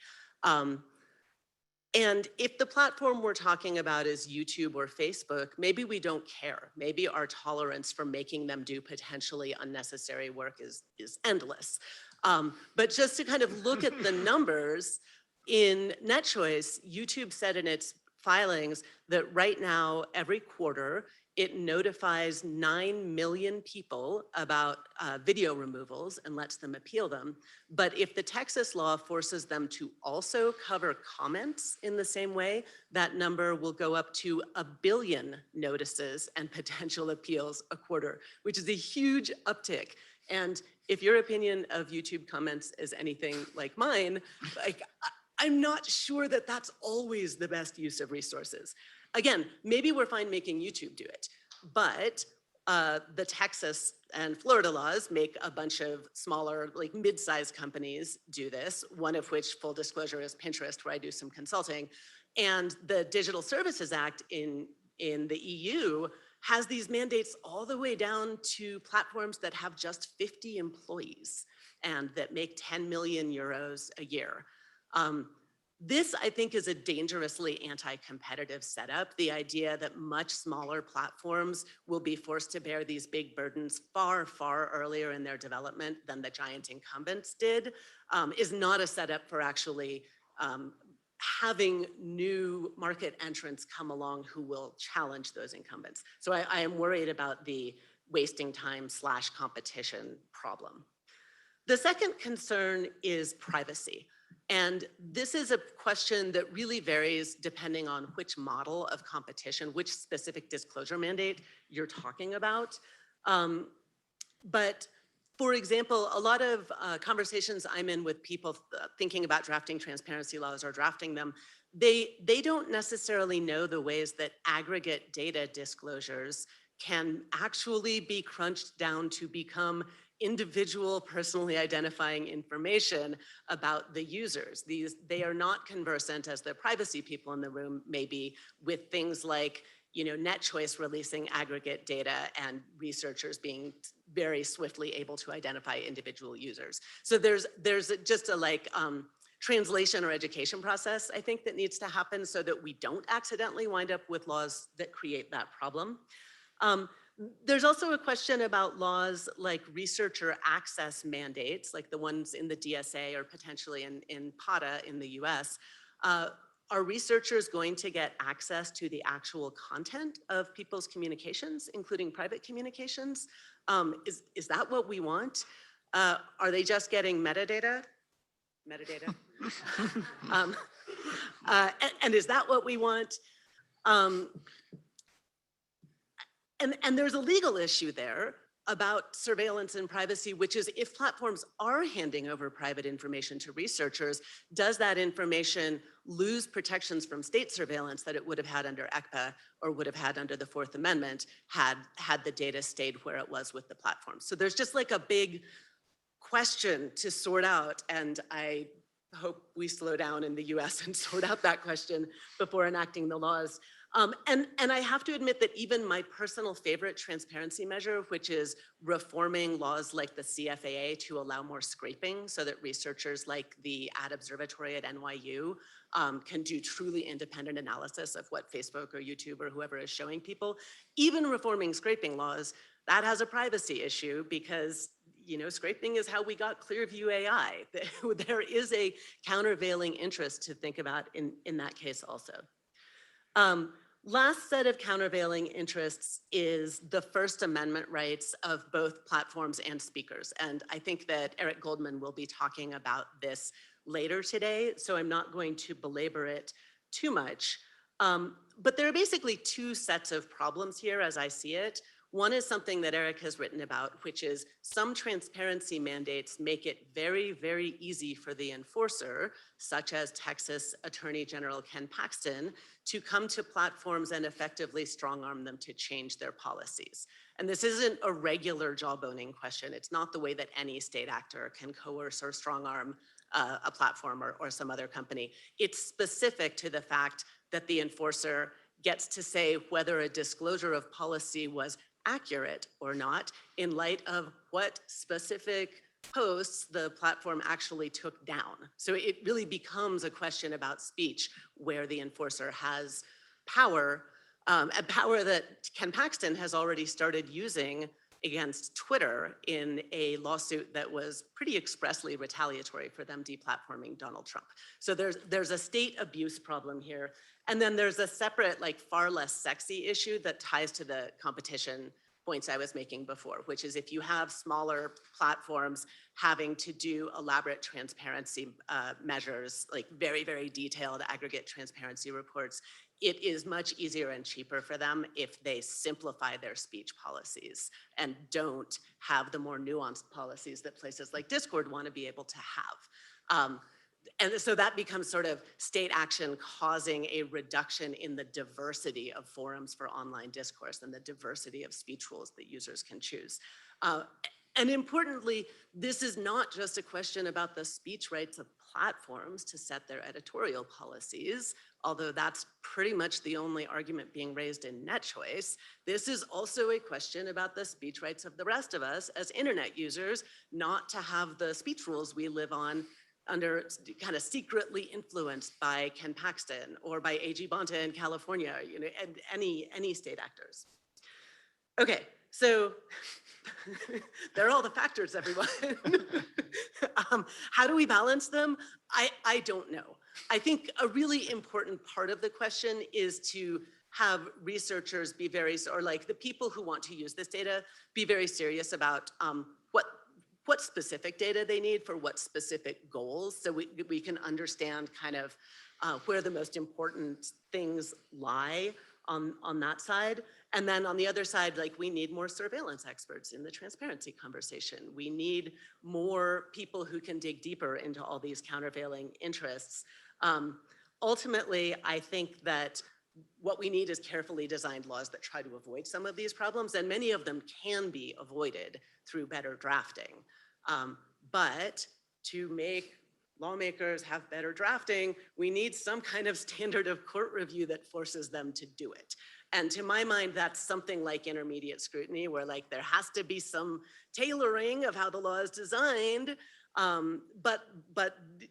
And if the platform we're talking about is YouTube or Facebook, maybe we don't care. Maybe our tolerance for making them do potentially unnecessary work is endless. But just to kind of look at the numbers, in NetChoice, YouTube said in its filings that right now, every quarter, it notifies 9 million people about video removals and lets them appeal them. But if the Texas law forces them to also cover comments in the same way, that number will go up to 1 billion notices and potential appeals a quarter, which is a huge uptick. And if your opinion of YouTube comments is anything like mine, I'm not sure that that's always the best use of resources. Again, maybe we're fine making YouTube do it, but the Texas and Florida laws make a bunch of smaller, like mid-sized companies do this, one of which, full disclosure, is Pinterest, where I do some consulting. And the Digital Services Act in the EU has these mandates all the way down to platforms that have just 50 employees and that make 10 million euros a year. This, I think, is a dangerously anti-competitive setup. The idea that much smaller platforms will be forced to bear these big burdens far, far earlier in their development than the giant incumbents did is not a setup for actually having new market entrants come along who will challenge those incumbents. So I am worried about the wasting time / competition problem. The second concern is privacy. And this is a question that really varies depending on which model of competition, which specific disclosure mandate you're talking about. But for example, a lot of conversations I'm in with people thinking about drafting transparency laws or drafting them, they don't necessarily know the ways that aggregate data disclosures can actually be crunched down to become individual personally identifying information about the users. They are not conversant, as the privacy people in the room may be, with things like NetChoice releasing aggregate data and researchers being very swiftly able to identify individual users. So there's just a translation or education process, I think, that needs to happen so that we don't accidentally wind up with laws that create that problem. There's also a question about laws like researcher access mandates, like the ones in the DSA or potentially in PATA in the US. Are researchers going to get access to the actual content of people's communications, including private communications? Is that what we want? Are they just getting metadata? And is that what we want? And there's a legal issue there about surveillance and privacy, which is if platforms are handing over private information to researchers, does that information lose protections from state surveillance that it would have had under ECPA or would have had under the Fourth Amendment had the data stayed where it was with the platform? So there's just like a big question to sort out, and I hope we slow down in the US and sort out that question before enacting the laws. And I have to admit that even my personal favorite transparency measure, which is reforming laws like the CFAA to allow more scraping so that researchers like the Ad Observatory at NYU can do truly independent analysis of what Facebook or YouTube or whoever is showing people. Even reforming scraping laws, that has a privacy issue because scraping is how we got Clearview AI. There is a countervailing interest to think about in that case also. Last set of countervailing interests is the First Amendment rights of both platforms and speakers. And I think that Eric Goldman will be talking about this later today, so I'm not going to belabor it too much. But there are basically two sets of problems here as I see it. One is something that Eric has written about, which is some transparency mandates make it very, very easy for the enforcer, such as Texas Attorney General Ken Paxton, to come to platforms and effectively strong-arm them to change their policies. And this isn't a regular jawboning question. It's not the way that any state actor can coerce or strong-arm a platform or some other company. It's specific to the fact that the enforcer gets to say whether a disclosure of policy was accurate or not in light of what specific posts the platform actually took down. So it really becomes a question about speech where the enforcer has power, a power that Ken Paxton has already started using against Twitter in a lawsuit that was pretty expressly retaliatory for them deplatforming Donald Trump. So there's a state abuse problem here. And then there's a separate, like far less sexy issue that ties to the competition points I was making before, which is if you have smaller platforms having to do elaborate transparency measures, like very, very detailed aggregate transparency reports, it is much easier and cheaper for them if they simplify their speech policies and don't have the more nuanced policies that places like Discord want to be able to have. And so that becomes sort of state action causing a reduction in the diversity of forums for online discourse and the diversity of speech rules that users can choose. And importantly, this is not just a question about the speech rights of platforms to set their editorial policies, although that's pretty much the only argument being raised in NetChoice. This is also a question about the speech rights of the rest of us as internet users, not to have the speech rules we live on under kind of secretly influenced by Ken Paxton or by A.G. Bonta in California, you know, and any state actors. Okay, so there are all the factors, everyone. How do we balance them? I don't know. I think a really important part of the question is to have researchers be very, or like the people who want to use this data, be very serious about what specific data they need for what specific goals, so we can understand kind of where the most important things lie on that side. And then on the other side, like we need more surveillance experts in the transparency conversation. We need more people who can dig deeper into all these countervailing interests. Ultimately, I think that what we need is carefully designed laws that try to avoid some of these problems, and many of them can be avoided through better drafting. But to make lawmakers have better drafting, we need some kind of standard of court review that forces them to do it. And to my mind, that's something like intermediate scrutiny, where like there has to be some tailoring of how the law is designed. But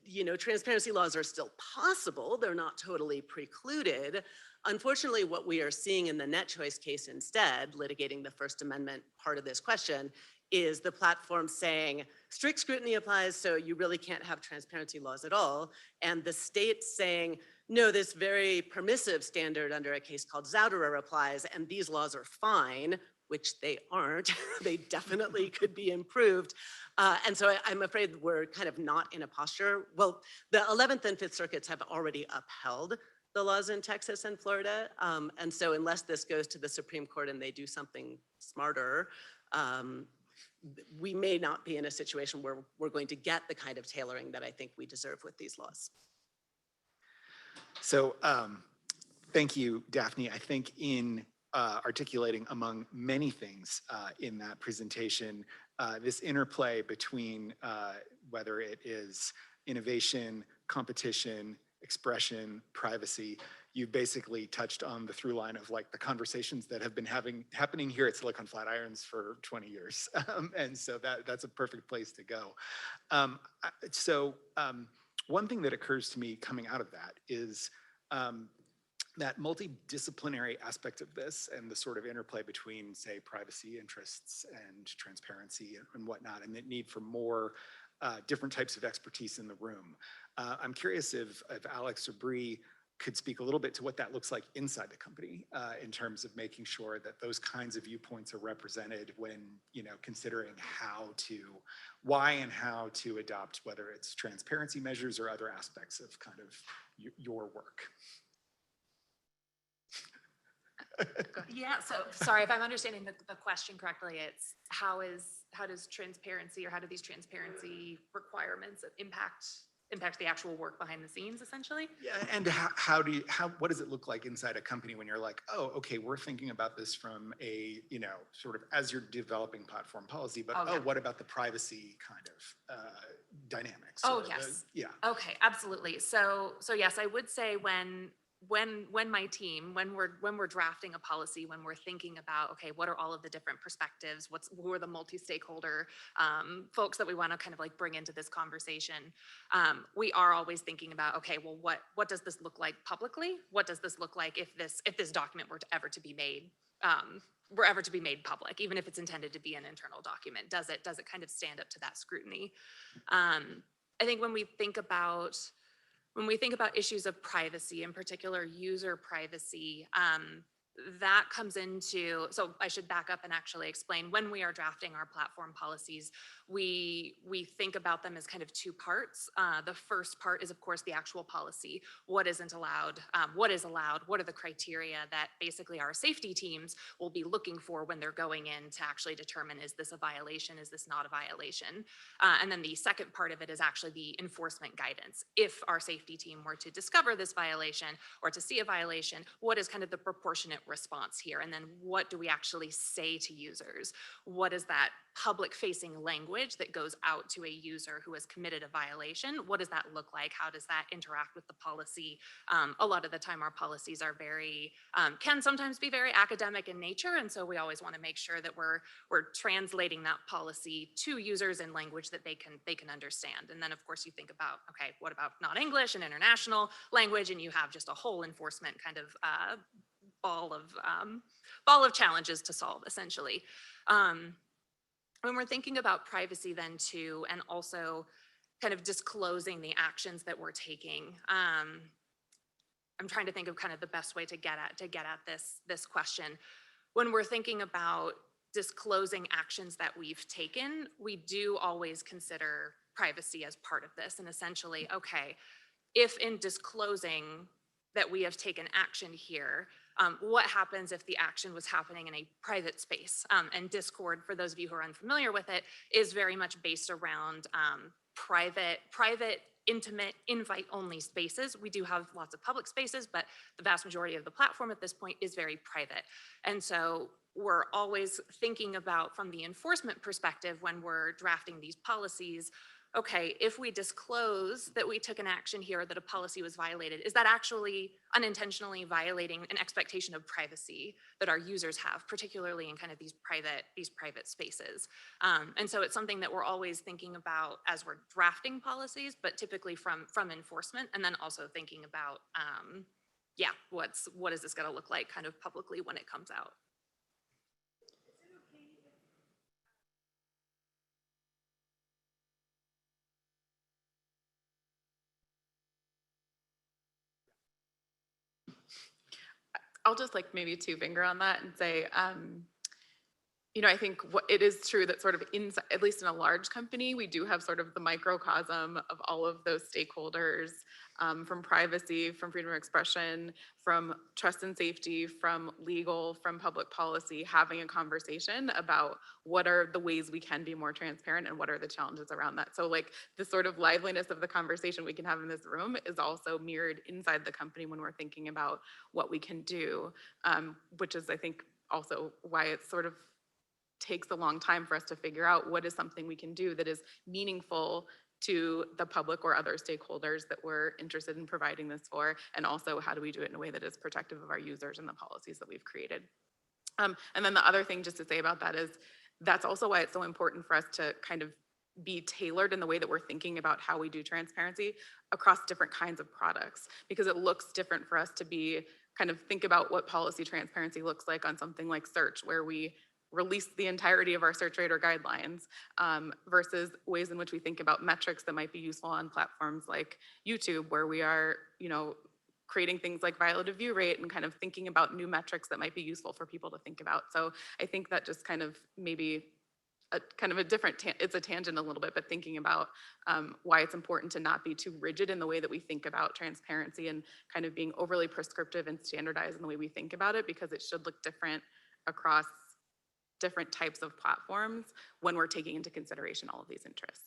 you know, transparency laws are still possible. They're not totally precluded. Unfortunately, what we are seeing in the NetChoice case instead, litigating the First Amendment part of this question, is the platform saying strict scrutiny applies, so you really can't have transparency laws at all. And the state saying, no, this very permissive standard under a case called Zouderer applies, and these laws are fine, which they aren't. They definitely could be improved. And so I'm afraid we're kind of not in a posture. Well, the 11th and 5th circuits have already upheld the laws in Texas and Florida. And so unless this goes to the Supreme Court and they do something smarter, we may not be in a situation where we're going to get the kind of tailoring that I think we deserve with these laws. So thank you, Daphne. I think in articulating among many things in that presentation, this interplay between whether it is innovation, competition, expression, privacy, you've basically touched on the through line of like the conversations that have been happening here at Silicon Flatirons for 20 years. And so that's a perfect place to go. One thing that occurs to me coming out of that is that multidisciplinary aspect of this and the sort of interplay between, say, privacy interests and transparency and whatnot, and the need for more different types of expertise in the room. I'm curious if Alex or Bree could speak a little bit to what that looks like inside the company in terms of making sure that those kinds of viewpoints are represented when, you know, considering why and how to adopt, whether it's transparency measures or other aspects of kind of your work. Yeah, so sorry if I'm understanding the question correctly. It's how does transparency or how do these transparency requirements impact the actual work behind the scenes essentially? Yeah, and what does it look like inside a company when you're like, oh, okay, we're thinking about this from a, sort of as you're developing platform policy, but Oh, yeah. what about the privacy kind of dynamics? Oh, or yes. Yeah. Okay, absolutely. So yes, I would say when my team, when we're drafting a policy, when we're thinking about, okay, what are all of the different perspectives, who are the multi-stakeholder folks that we want to kind of like bring into this conversation, we are always thinking about, okay, well, what does this look like publicly? What does this look like if this document were ever to be made public, even if it's intended to be an internal document? Does it kind of stand up to that scrutiny? I think when we think about issues of privacy, in particular user privacy, that comes into, so I should back up and actually explain, when we are drafting our platform policies, we think about them as kind of two parts. The first part is, of course, the actual policy. What isn't allowed? What is allowed? What are the criteria that basically our safety teams will be looking for when they're going in to actually determine, is this a violation? Is this not a violation? And then the second part of it is actually the enforcement guidance. If our safety team were to discover this violation or to see a violation, what is kind of the proportionate response here? And then what do we actually say to users? What is that public facing language that goes out to a user who has committed a violation? What does that look like? How does that interact with the policy? A lot of the time our policies are can sometimes be very academic in nature. And so we always want to make sure that we're translating that policy to users in language that they can understand. And then of course you think about, okay, what about non-English and international language? And you have just a whole enforcement kind of ball of challenges to solve essentially. When we're thinking about privacy then too, and also kind of disclosing the actions that we're taking, I'm trying to think of kind of the best way to get at this question. When we're thinking about disclosing actions that we've taken, we do always consider privacy as part of this. And essentially, okay, if in disclosing that we have taken action here, what happens if the action was happening in a private space? And Discord, for those of you who are unfamiliar with it, is very much based around private, intimate, invite-only spaces. We do have lots of public spaces, but the vast majority of the platform at this point is very private. And so we're always thinking about, from the enforcement perspective, when we're drafting these policies, okay, if we disclose that we took an action here, that a policy was violated, is that actually unintentionally violating an expectation of privacy that our users have, particularly in kind of these private spaces? And so it's something that we're always thinking about as we're drafting policies, but typically from enforcement, and then also thinking about, what is this going to look like kind of publicly when it comes out? I'll just like maybe two finger on that and say, I think it is true that sort of inside, at least in a large company, we do have sort of the microcosm of all of those stakeholders, from privacy, from freedom of expression, from trust and safety, from legal, from public policy, having a conversation about what are the ways we can be more transparent and what are the challenges around that. So like the sort of liveliness of the conversation we can have in this room is also mirrored inside the company when we're thinking about what we can do, which is, I think, also why it's sort of takes a long time for us to figure out what is something we can do that is meaningful to the public or other stakeholders that we're interested in providing this for, and also how do we do it in a way that is protective of our users and the policies that we've created. And then the other thing just to say about that is that's also why it's so important for us to kind of be tailored in the way that we're thinking about how we do transparency across different kinds of products, because it looks different for us to be kind of think about what policy transparency looks like on something like search, where we release the entirety of our search radar guidelines, versus ways in which we think about metrics that might be useful on platforms like YouTube, where we are, creating things like violative view rate and kind of thinking about new metrics that might be useful for people to think about. So I think that just kind of maybe a kind of a different, it's a tangent a little bit, but thinking about why it's important to not be too rigid in the way that we think about transparency and kind of being overly prescriptive and standardized in the way we think about it, because it should look different across different types of platforms when we're taking into consideration all of these interests.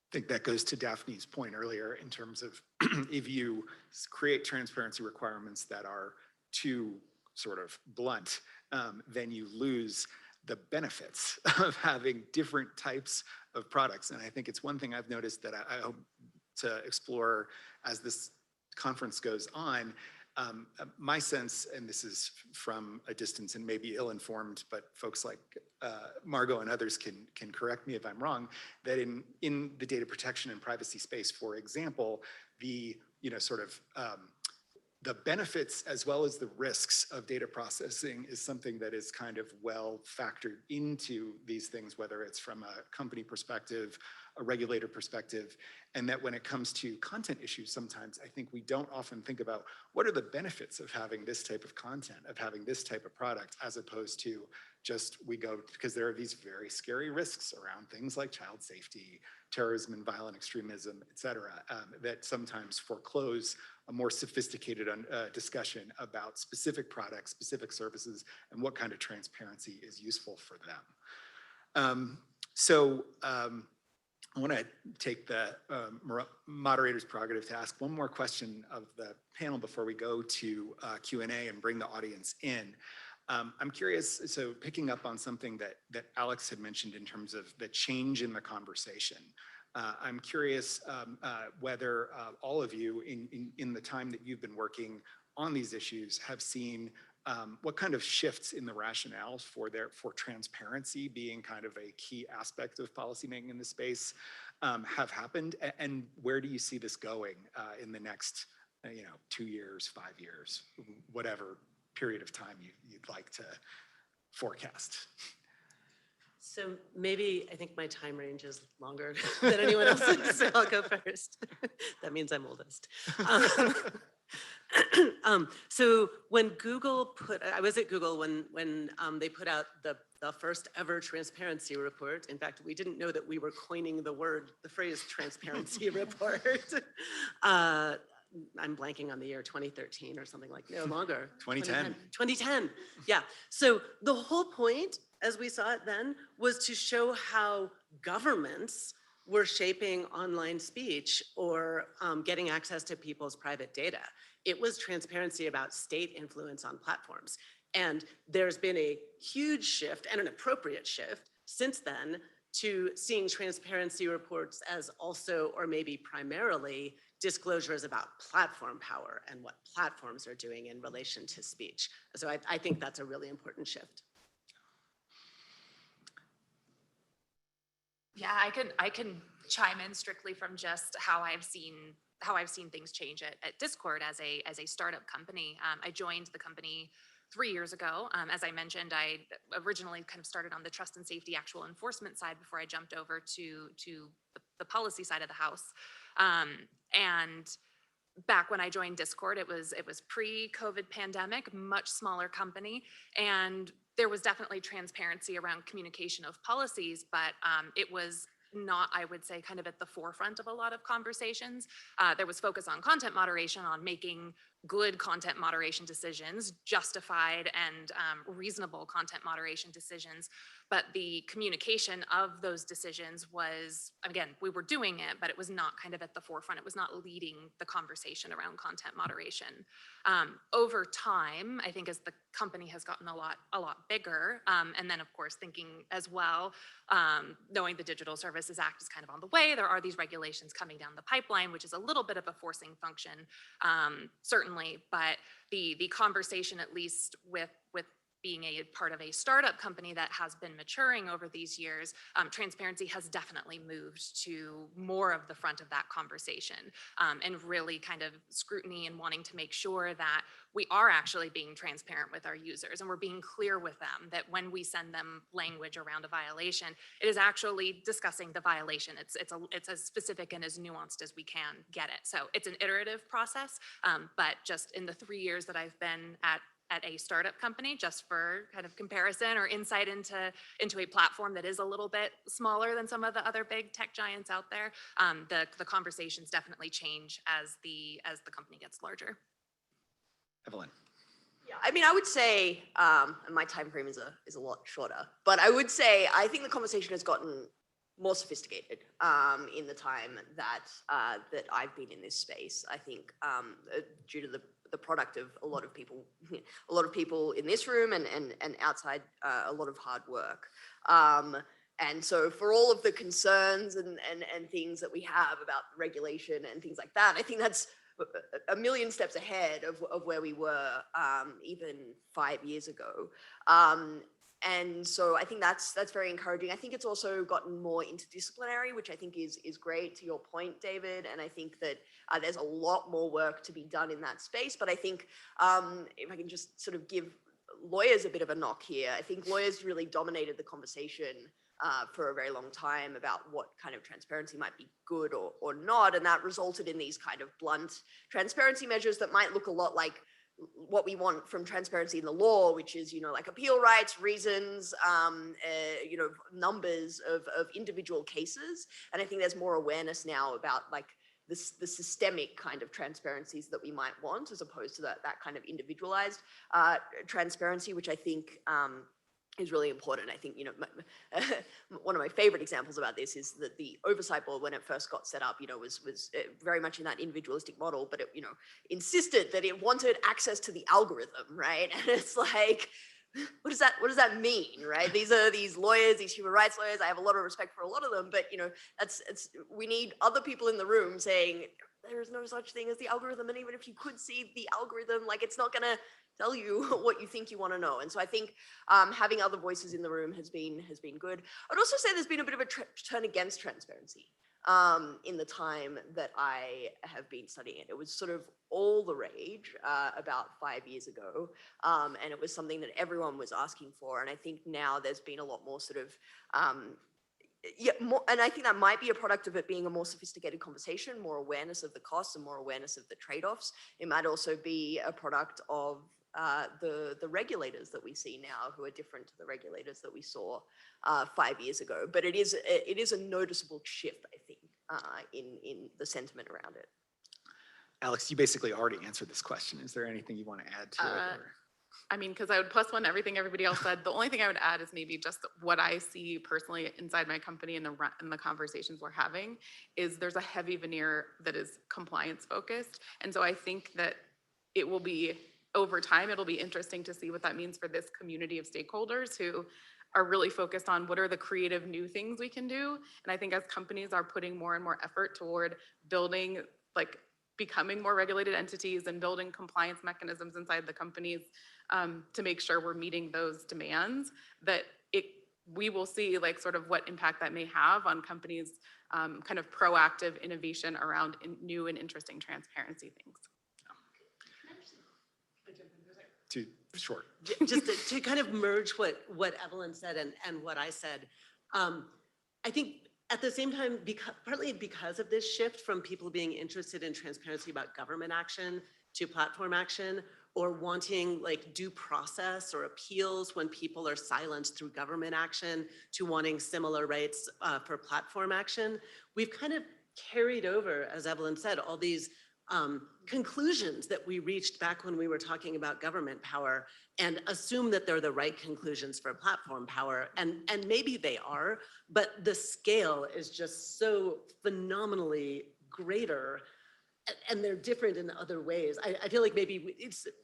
I think that goes to Daphne's point earlier in terms of if you create transparency requirements that are too sort of blunt, then you lose the benefits of having different types of products. And I think it's one thing I've noticed that I hope to explore as this conference goes on. My sense, and this is from a distance and maybe ill-informed, but folks like Margot and others can correct me if I'm wrong, that in the data protection and privacy space, for example, the the benefits as well as the risks of data processing is something that is kind of well factored into these things, whether it's from a company perspective, a regulator perspective, and that when it comes to content issues, sometimes I think we don't often think about what are the benefits of having this type of content, of having this type of product, as opposed to just we go, because there are these very scary risks around things like child safety, terrorism and violent extremism, et cetera, that sometimes foreclose a more sophisticated discussion about specific products, specific services, and what kind of transparency is useful for them. I want to take the moderator's prerogative to ask one more question of the panel before we go to Q&A and bring the audience in. I'm curious, so picking up on something that Alex had mentioned in terms of the change in the conversation. I'm curious whether all of you in the time that you've been working on these issues have seen what kind of shifts in the rationale for transparency being kind of a key aspect of policymaking in the space have happened, and where do you see this going in the next 2 years, 5 years, whatever period of time you'd like to forecast? So maybe I think my time range is longer than anyone else's, so I'll go first. That means I'm oldest. So when Google I was at Google when they put out the first ever transparency report. In fact, we didn't know that we were coining the phrase transparency report. I'm blanking on the year 2013 or something like no longer. 2010. 2010. Yeah. So the whole point, as we saw it then, was to show how governments were shaping online speech or getting access to people's private data. It was transparency about state influence on platforms. And there's been a huge shift, and an appropriate shift since then, to seeing transparency reports as also, or maybe primarily, disclosures about platform power and what platforms are doing in relation to speech. So I think that's a really important shift. Yeah, I can chime in strictly from just how I've seen things change at Discord as a startup company. I joined the company 3 years ago. As I mentioned, I originally kind of started on the trust and safety actual enforcement side before I jumped over to the policy side of the house. And back when I joined Discord, it was pre-COVID pandemic, much smaller company, and there was definitely transparency around communication of policies, but it was not, I would say, kind of at the forefront of a lot of conversations. There was focus on content moderation, on making good content moderation decisions, justified and reasonable content moderation decisions. But the communication of those decisions was, again, we were doing it, but it was not kind of at the forefront. It was not leading the conversation around content moderation. Over time, I think as the company has gotten a lot bigger, and then of course thinking as well, knowing the Digital Services Act is kind of on the way, there are these regulations coming down the pipeline, which is a little bit of a forcing function, certainly, but the conversation, at least with being a part of a startup company that has been maturing over these years, transparency has definitely moved to more of the front of that conversation, and really kind of scrutiny and wanting to make sure that we are actually being transparent with our users and we're being clear with them that when we send them language around a violation, it is actually discussing the violation. It's as specific and as nuanced as we can get it. So it's an iterative process, but just in the 3 years that I've been at at a startup company, just for kind of comparison or insight into a platform that is a little bit smaller than some of the other big tech giants out there, the conversations definitely change as the company gets larger. Evelyn. Yeah, I mean, I would say, and my time frame is a lot shorter, but I would say I think the conversation has gotten more sophisticated in the time that I've been in this space. I think due to the product of a lot of people in this room and outside, a lot of hard work. And so for all of the concerns and things that we have about regulation and things like that, I think that's a million steps ahead of where we were even 5 years ago. And so I think that's very encouraging. I think it's also gotten more interdisciplinary, which I think is great, to your point, David. And I think that there's a lot more work to be done in that space. But I think if I can just sort of give lawyers a bit of a knock here, I think lawyers really dominated the conversation for a very long time about what kind of transparency might be good or not. And that resulted in these kind of blunt transparency measures that might look a lot like what we want from transparency in the law, which is, like appeal rights, reasons, numbers of individual cases. And I think there's more awareness now about like the systemic kind of transparencies that we might want, as opposed to that kind of individualized transparency, which I think is really important. I think, one of my favorite examples about this is that the oversight board, when it first got set up, was very much in that individualistic model, but it, insisted that it wanted access to the algorithm, right? And it's like, what does that mean, right? These are these lawyers, these human rights lawyers. I have a lot of respect for a lot of them, but we need other people in the room saying there is no such thing as the algorithm, and even if you could see the algorithm, like it's not gonna tell you what you think you want to know. And so I think having other voices in the room has been good. I'd also say there's been a bit of a turn against transparency in the time that I have been studying it. It was sort of all the rage about 5 years ago, and it was something that everyone was asking for. And I think now there's been a lot more sort of and I think that might be a product of it being a more sophisticated conversation, more awareness of the costs and more awareness of the trade-offs. It might also be a product of the regulators that we see now, who are different to the regulators that we saw 5 years ago. But it is a noticeable shift, I think, in the sentiment around it. Alex, you basically already answered this question. Is there anything you want to add to it? Or? I mean, because I would plus one everything everybody else said. The only thing I would add is maybe just what I see personally inside my company and the conversations we're having is there's a heavy veneer that is compliance focused. And so I think that it will be, over time, it'll be interesting to see what that means for this community of stakeholders who are really focused on what are the creative new things we can do. And I think as companies are putting more and more effort toward building, like becoming more regulated entities and building compliance mechanisms inside the companies to make sure we're meeting those demands, that we will see like sort of what impact that may have on companies' kind of proactive innovation around new and interesting transparency things. Too short. Just to kind of merge what Evelyn said and what I said, I think at the same time, partly because of this shift from people being interested in transparency about government action to platform action, or wanting like due process or appeals when people are silenced through government action, to wanting similar rights for platform action, we've kind of carried over, as Evelyn said, all these conclusions that we reached back when we were talking about government power, and assume that they're the right conclusions for platform power. And maybe they are, but the scale is just so phenomenally greater, and they're different in other ways. I feel like maybe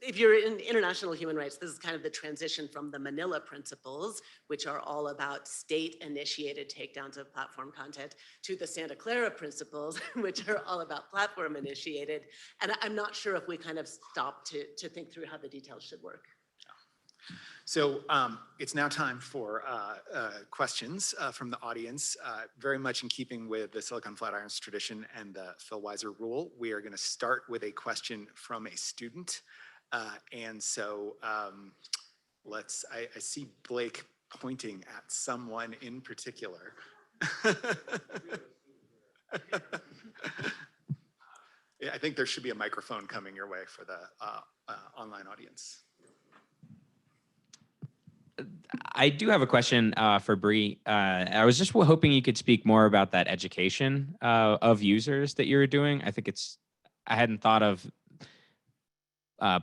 if you're in international human rights, this is kind of the transition from the Manila Principles, which are all about state-initiated takedowns of platform content, to the Santa Clara Principles, which are all about platform-initiated. And I'm not sure if we kind of stop to think through how the details should work. So it's now time for questions from the audience. Very much in keeping with the Silicon Flatirons tradition and the Phil Weiser rule, we are going to start with a question from a student. And so I see Blake pointing at someone in particular. Yeah, I think there should be a microphone coming your way for the online audience. I do have a question for Bree. I was just hoping you could speak more about that education of users that you were doing. I hadn't thought of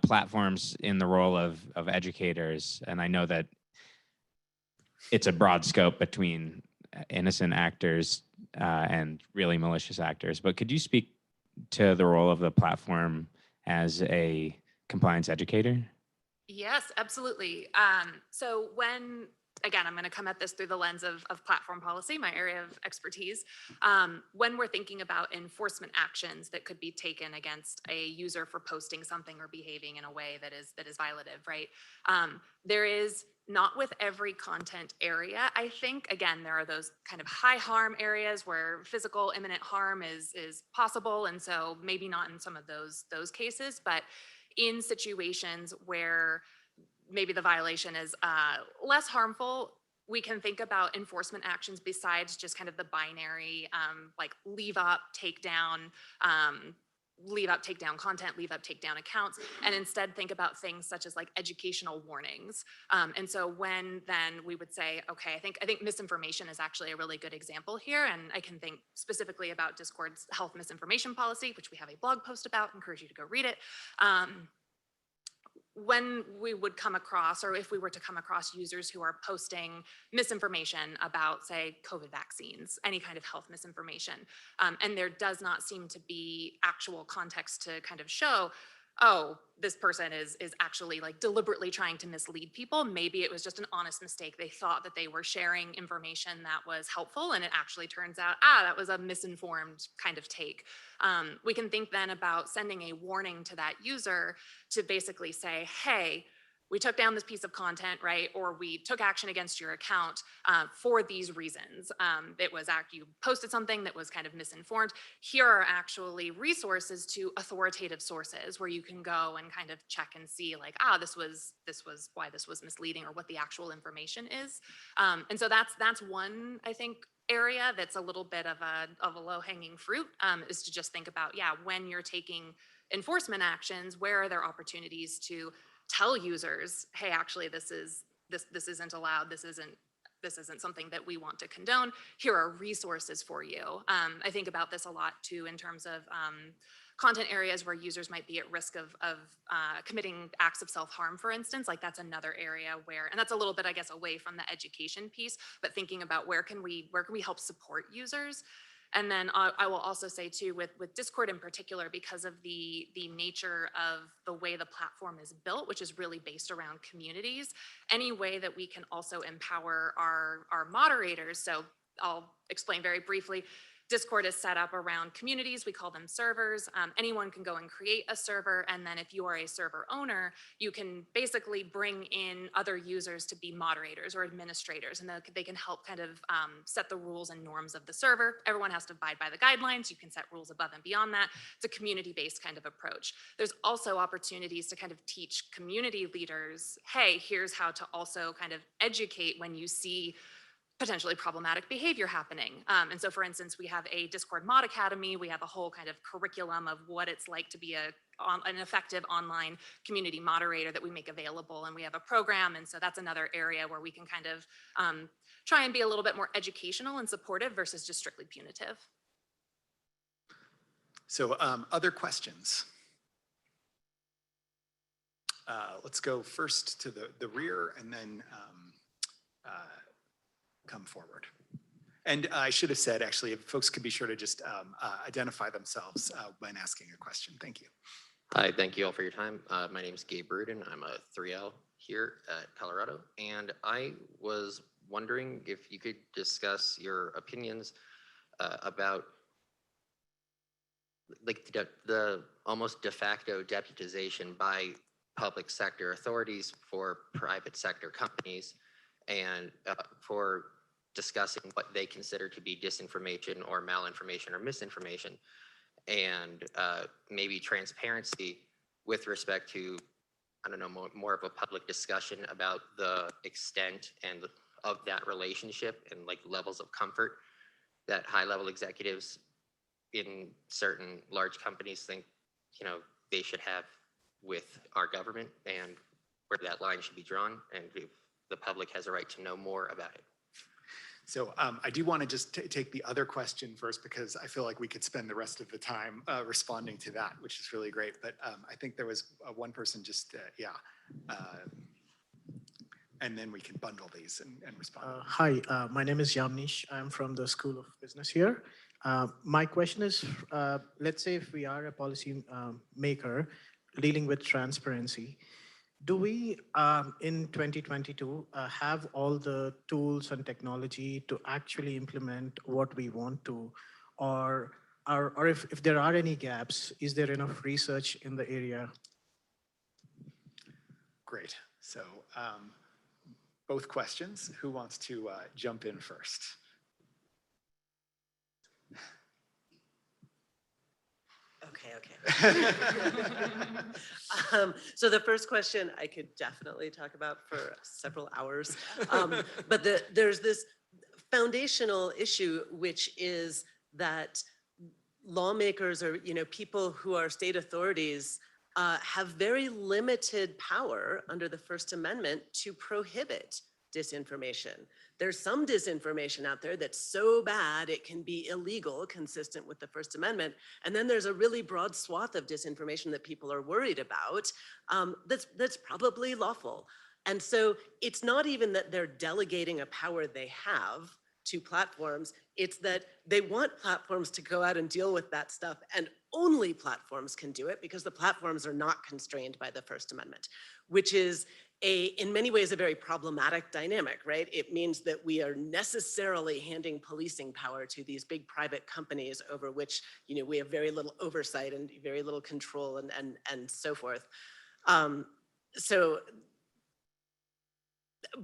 platforms in the role of educators, and I know that it's a broad scope between innocent actors and really malicious actors. But could you speak to the role of the platform as a compliance educator? Yes, absolutely. So again, I'm going to come at this through the lens of platform policy, my area of expertise. When we're thinking about enforcement actions that could be taken against a user for posting something or behaving in a way that is violative, right? There is not with every content area. I think, again, there are those kind of high harm areas where physical imminent harm is possible. And so maybe not in some of those cases, but in situations where maybe the violation is less harmful, we can think about enforcement actions besides just kind of the binary, like leave up, take down content, leave up, take down accounts, and instead think about things such as like educational warnings. And so when then we would say, okay, I think misinformation is actually a really good example here, and I can think specifically about Discord's health misinformation policy, which we have a blog post about. Encourage you to go read it. When we would come across, or if we were to come across users who are posting misinformation about, say, COVID vaccines, any kind of health misinformation, and there does not seem to be actual context to kind of show, oh, this person is actually like deliberately trying to mislead people. Maybe it was just an honest mistake. They thought that they were sharing information that was helpful, and it actually turns out, that was a misinformed kind of take. We can think then about sending a warning to that user to basically say, hey, we took down this piece of content, right? Or we took action against your account for these reasons. You posted something that was kind of misinformed. Here are actually resources to authoritative sources where you can go and kind of check and see like, this was why this was misleading, or what the actual information is. And so that's one, I think, area that's a little bit of a low-hanging fruit, is to just think about, when you're taking enforcement actions, where are there opportunities to tell users, hey, actually this isn't allowed, this isn't something that we want to condone. Here are resources for you. I think about this a lot too in terms of content areas where users might be at risk of committing acts of self-harm, for instance. Like that's another area where, and that's a little bit, I guess, away from the education piece, but thinking about where can we help support users. And then I will also say too, with Discord in particular, because of the nature of the way the platform is built, which is really based around communities, any way that we can also empower our moderators. So I'll explain very briefly. Discord is set up around communities. We call them servers. Anyone can go and create a server. And then if you are a server owner, you can basically bring in other users to be moderators or administrators. And they can help kind of set the rules and norms of the server. Everyone has to abide by the guidelines. You can set rules above and beyond that. It's a community-based kind of approach. There's also opportunities to kind of teach community leaders, hey, here's how to also kind of educate when you see potentially problematic behavior happening. And so for instance, we have a Discord Mod Academy. We have a whole kind of curriculum of what it's like to be an effective online community moderator that we make available. And we have a program. And so that's another area where we can kind of try and be a little bit more educational and supportive versus just strictly punitive. So other questions? Let's go first to the rear and then come forward. And I should have said, actually, if folks could be sure to just identify themselves when asking a question. Thank you. Hi, thank you all for your time. My name is Gabe Rudin. I'm a 3L here at Colorado. And I was wondering if you could discuss your opinions about like the almost de facto deputization by public sector authorities for private sector companies, and for discussing what they consider to be disinformation or malinformation or misinformation, and maybe transparency with respect to, I don't know, more of a public discussion about the extent and of that relationship and like levels of comfort that high-level executives in certain large companies think, they should have with our government, and where that line should be drawn, and if the public has a right to know more about it. So I do want to just take the other question first, because I feel like we could spend the rest of the time responding to that, which is really great. But I think there was one person just, and then we can bundle these and respond. Hi, my name is Yamnish. I'm from the School of Business here. My question is, let's say if we are a policy maker dealing with transparency, do we, in 2022, have all the tools and technology to actually implement what we want to? Or if there are any gaps, is there enough research in the area? Great. So both questions. Who wants to jump in first? Okay. So the first question I could definitely talk about for several hours. But there's this foundational issue, which is that lawmakers or people who are state authorities have very limited power under the First Amendment to prohibit disinformation. There's some disinformation out there that's so bad it can be illegal, consistent with the First Amendment. And then there's a really broad swath of disinformation that people are worried about that's probably lawful. And so it's not even that they're delegating a power they have to platforms, it's that they want platforms to go out and deal with that stuff, and only platforms can do it because the platforms are not constrained by the First Amendment, which is in many ways a very problematic dynamic, right? It means that we are necessarily handing policing power to these big private companies over which we have very little oversight and very little control and so forth.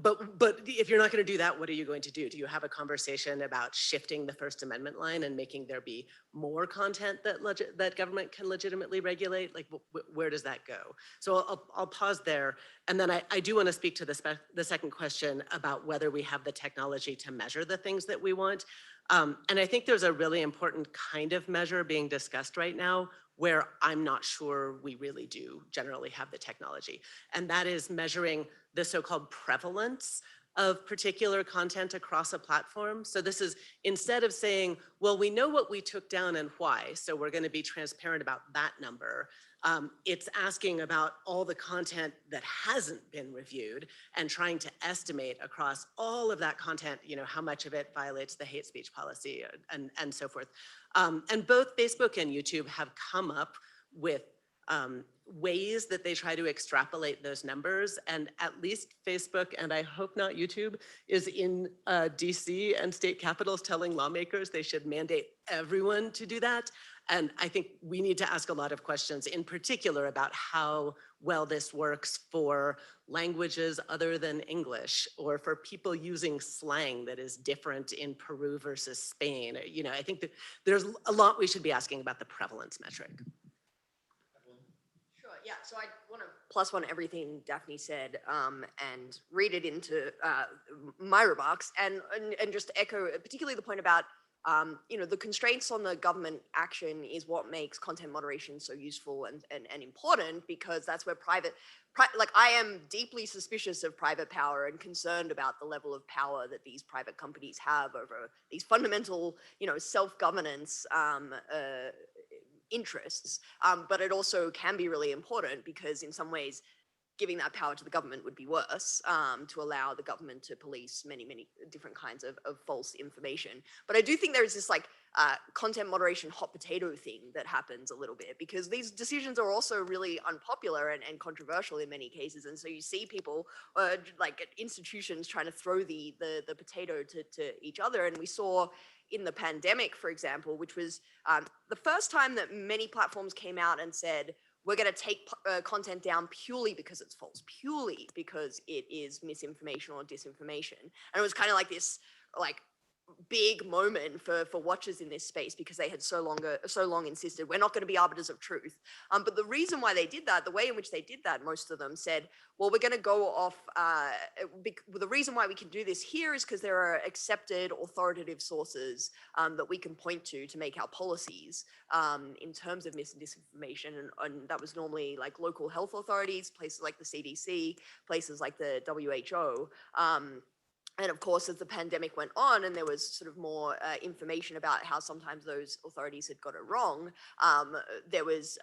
But if you're not going to do that, what are you going to do? Do you have a conversation about shifting the First Amendment line and making there be more content that government can legitimately regulate? Like, where does that go? So I'll pause there. And then I do want to speak to the second question about whether we have the technology to measure the things that we want. And I think there's a really important kind of measure being discussed right now where I'm not sure we really do generally have the technology. And that is measuring the so-called prevalence of particular content across a platform. So this is, instead of saying, well, we know what we took down and why, so we're going to be transparent about that number, it's asking about all the content that hasn't been reviewed and trying to estimate across all of that content, how much of it violates the hate speech policy and so forth. And both Facebook and YouTube have come up with ways that they try to extrapolate those numbers, and at least Facebook, and I hope not YouTube, is in DC and state capitals telling lawmakers they should mandate everyone to do that. And I think we need to ask a lot of questions, in particular about how well this works for languages other than English, or for people using slang that is different in Peru versus Spain. I think that there's a lot we should be asking about the prevalence metric. Yeah, so I want to plus one everything Daphne said and read it into my remarks and just echo particularly the point about the constraints on the government action is what makes content moderation so useful and important, because that's where I am deeply suspicious of private power and concerned about the level of power that these private companies have over these fundamental, self-governance interests, but it also can be really important because in some ways giving that power to the government would be worse, to allow the government to police many different kinds of false information. But I do think there is this content moderation hot potato thing that happens a little bit, because these decisions are also really unpopular and controversial in many cases. And so you see people institutions trying to throw the potato to each other. And we saw in the pandemic, for example, which was the first time that many platforms came out and said, we're going to take content down purely because it's false, purely because it is misinformation or disinformation. And it was kind of like this, big moment for watchers in this space because they had so long insisted we're not going to be arbiters of truth. But the reason why they did that, the way in which they did that, most of them said, well, we're going to go off. The reason why we can do this here is because there are accepted authoritative sources that we can point to make our policies in terms of mis and disinformation. And that was normally like local health authorities, places like the CDC, places like the WHO. And of course, as the pandemic went on and there was sort of more information about how sometimes those authorities had got it wrong, there was,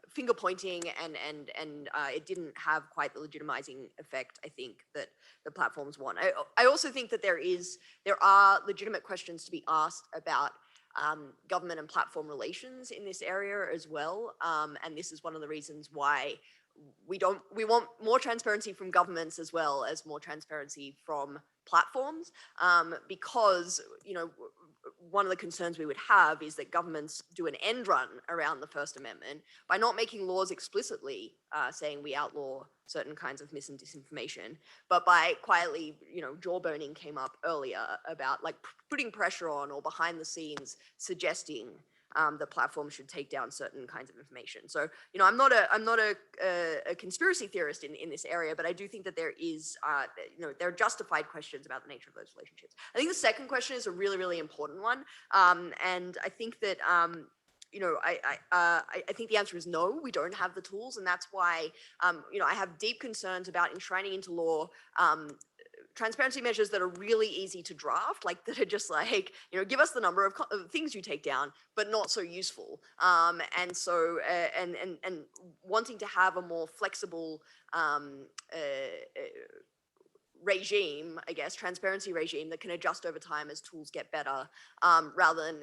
finger pointing and it didn't have quite the legitimizing effect, I think, that the platforms want. I also think that there are legitimate questions to be asked about government and platform relations in this area as well. And this is one of the reasons why we want more transparency from governments as well as more transparency from platforms, because one of the concerns we would have is that governments do an end run around the First Amendment by not making laws explicitly saying we outlaw certain kinds of mis and disinformation, but by quietly, jawboning came up earlier about like putting pressure on or behind the scenes suggesting the platform should take down certain kinds of information. So, I'm not a conspiracy theorist in this area, but I do think that there is, there are justified questions about the nature of those relationships. I think the second question is a really, really important one. And I think that, I think the answer is no, we don't have the tools. And that's why, I have deep concerns about enshrining into law transparency measures that are really easy to draft, like that are just like, give us the number of things you take down, but not so useful. And so, and wanting to have a more flexible regime, I guess, transparency regime that can adjust over time as tools get better, rather than,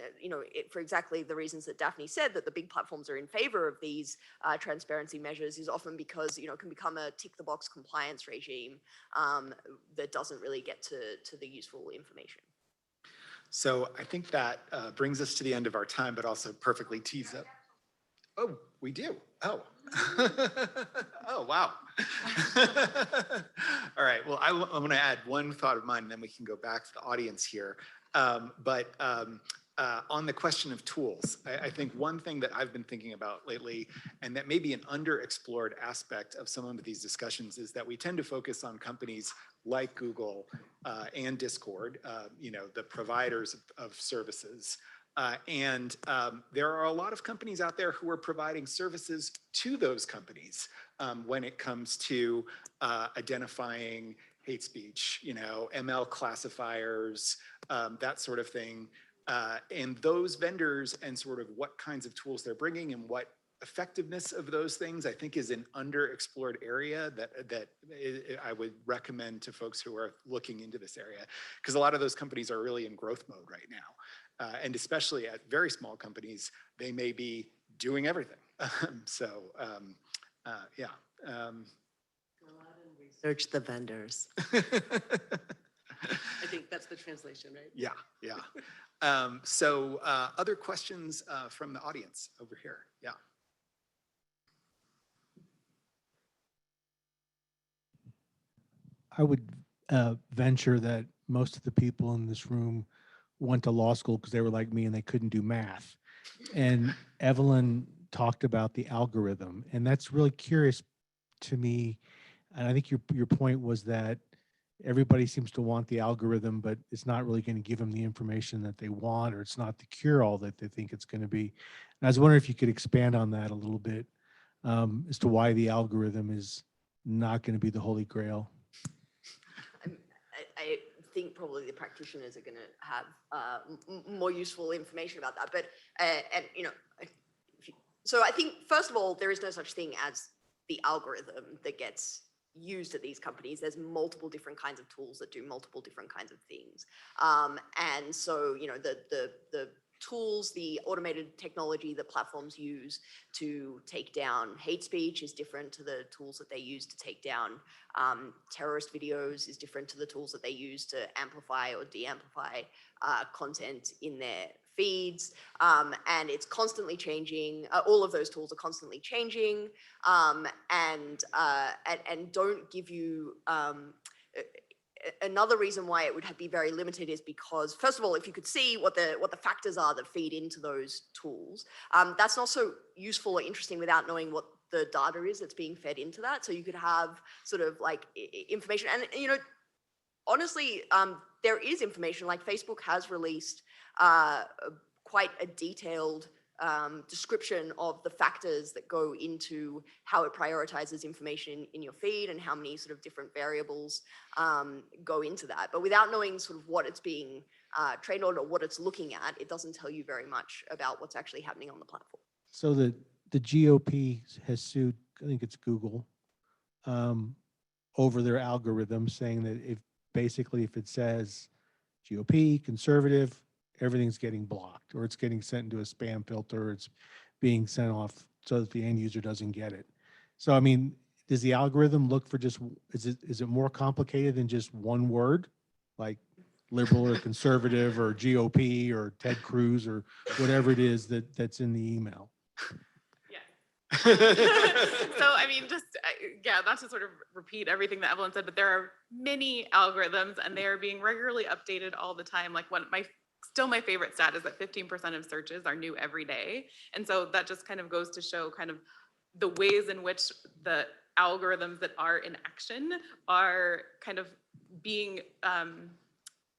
for exactly the reasons that Daphne said, that the big platforms are in favor of these transparency measures is often because, it can become a tick the box compliance regime that doesn't really get to the useful information. So I think that brings us to the end of our time, but also perfectly tees up. Oh, we do. Oh. Oh, wow. All right. Well, I'm going to add one thought of mine, and then we can go back to the audience here. On the question of tools, I think one thing that I've been thinking about lately, and that may be an underexplored aspect of some of these discussions, is that we tend to focus on companies like Google and Discord, the providers of services. And there are a lot of companies out there who are providing services to those companies when it comes to identifying hate speech, ML classifiers, that sort of thing. And those vendors and sort of what kinds of tools they're bringing and what effectiveness of those things, I think, is an underexplored area that I would recommend to folks who are looking into this area, because a lot of those companies are really in growth mode right now. And especially at very small companies, they may be doing everything. Yeah. Go out and research the vendors. I think that's the translation, right? Yeah, yeah. Other questions from the audience over here? Yeah. I would venture that most of the people in this room went to law school because they were like me and they couldn't do math. And Evelyn talked about the algorithm, and that's really curious to me. And I think your point was that everybody seems to want the algorithm, but it's not really going to give them the information that they want, or it's not the cure-all that they think it's going to be. And I was wondering if you could expand on that a little bit as to why the algorithm is not going to be the holy grail. I think probably the practitioners are going to have more useful information about that. But, so I think, first of all, there is no such thing as the algorithm that gets used at these companies. There's multiple different kinds of tools that do multiple different kinds of things. And so, the tools, the automated technology that platforms use to take down hate speech is different to the tools that they use to take down terrorist videos, is different to the tools that they use to amplify or de-amplify content in their feeds. And it's constantly changing. All of those tools are constantly changing and don't give you another reason why it would be very limited is because, first of all, if you could see what the factors are that feed into those tools, that's not so useful or interesting without knowing what the data is that's being fed into that. So you could have sort of like information, and honestly, there is information, like Facebook has released quite a detailed description of the factors that go into how it prioritizes information in your feed and how many sort of different variables go into that. But without knowing sort of what it's being trained on or what it's looking at, it doesn't tell you very much about what's actually happening on the platform. So the GOP has sued, I think it's Google, over their algorithm, saying that if it says GOP, conservative, everything's getting blocked, or it's getting sent into a spam filter, or it's being sent off so that the end user doesn't get it. So, I mean, does the algorithm look for just, is it more complicated than just one word, like liberal or conservative or GOP or Ted Cruz or whatever it is that's in the email? So, I mean, not to sort of repeat everything that Evelyn said, but there are many algorithms and they are being regularly updated all the time. Like my favorite stat is that 15% of searches are new every day. And so that just kind of goes to show kind of the ways in which the algorithms that are in action are kind of being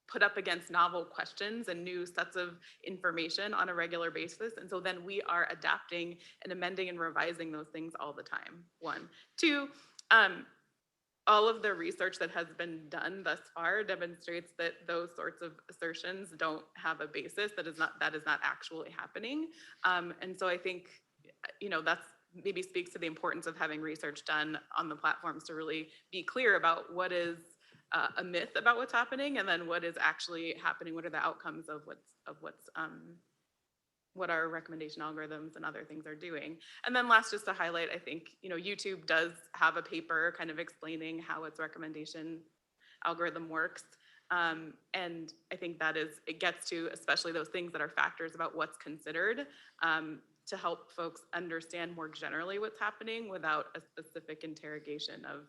put up against novel questions and new sets of information on a regular basis. And so then we are adapting and amending and revising those things all the time, one. Two, all of the research that has been done thus far demonstrates that those sorts of assertions don't have a basis, that is not actually happening. And so I think, that's maybe speaks to the importance of having research done on the platforms to really be clear about what is a myth about what's happening, and then what is actually happening. What are the outcomes of what our recommendation algorithms and other things are doing? And then last, just to highlight, I think YouTube does have a paper kind of explaining how its recommendation algorithm works, and I think it gets to especially those things that are factors about what's considered, to help folks understand more generally what's happening without a specific interrogation of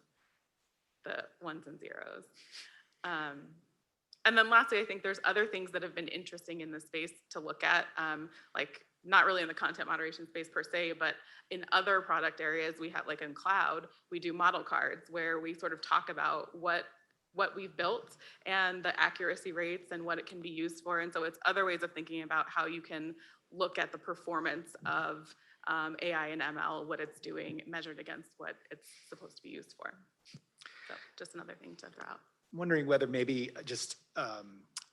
the ones and zeros. And then lastly, I think there's other things that have been interesting in this space to look at, like not really in the content moderation space per se, but in other product areas. We have, like in cloud, we do model cards where we sort of talk about what we've built and the accuracy rates and what it can be used for. And so it's other ways of thinking about how you can look at the performance of AI and ML, what it's doing measured against what it's supposed to be used for. So just another thing to throw out. I'm wondering whether maybe just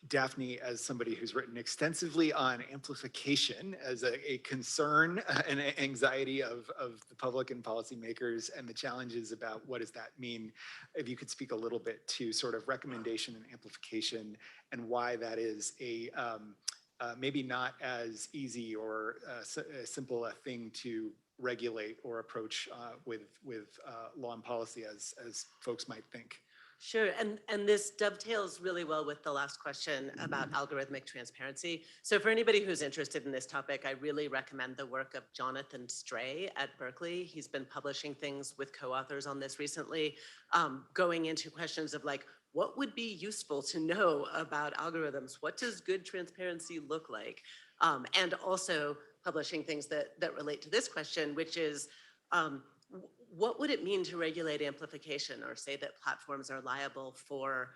Daphne, as somebody who's written extensively on amplification as a concern and anxiety of the public and policymakers and the challenges about what does that mean, if you could speak a little bit to sort of recommendation and amplification and why that is maybe not as easy or simple a thing to regulate or approach with law and policy as folks might think. Sure, and this dovetails really well with the last question about algorithmic transparency. So for anybody who's interested in this topic, I really recommend the work of Jonathan Stray at Berkeley. He's been publishing things with co-authors on this recently, going into questions of like, what would be useful to know about algorithms? What does good transparency look like? And also publishing things that relate to this question, which is, what would it mean to regulate amplification or say that platforms are liable for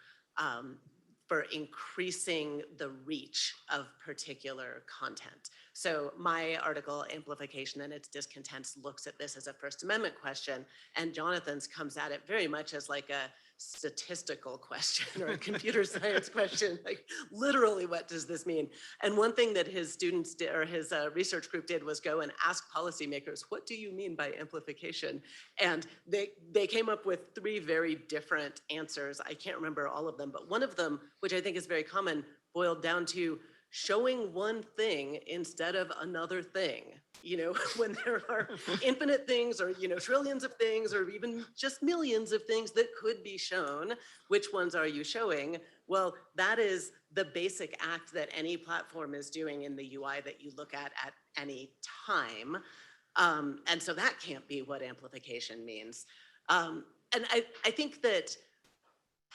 increasing the reach of particular content? So my article, Amplification and Its Discontents, looks at this as a First Amendment question, and Jonathan's comes at it very much as like a statistical question or a computer science question, like literally what does this mean? And one thing that his students did, or his research group did, was go and ask policymakers, what do you mean by amplification? And they came up with 3 very different answers. I can't remember all of them, but one of them, which I think is very common, boiled down to showing one thing instead of another thing. When there are infinite things or, trillions of things or even just millions of things that could be shown, which ones are you showing? Well, that is the basic act that any platform is doing in the UI that you look at any time. And so that can't be what amplification means. And I think that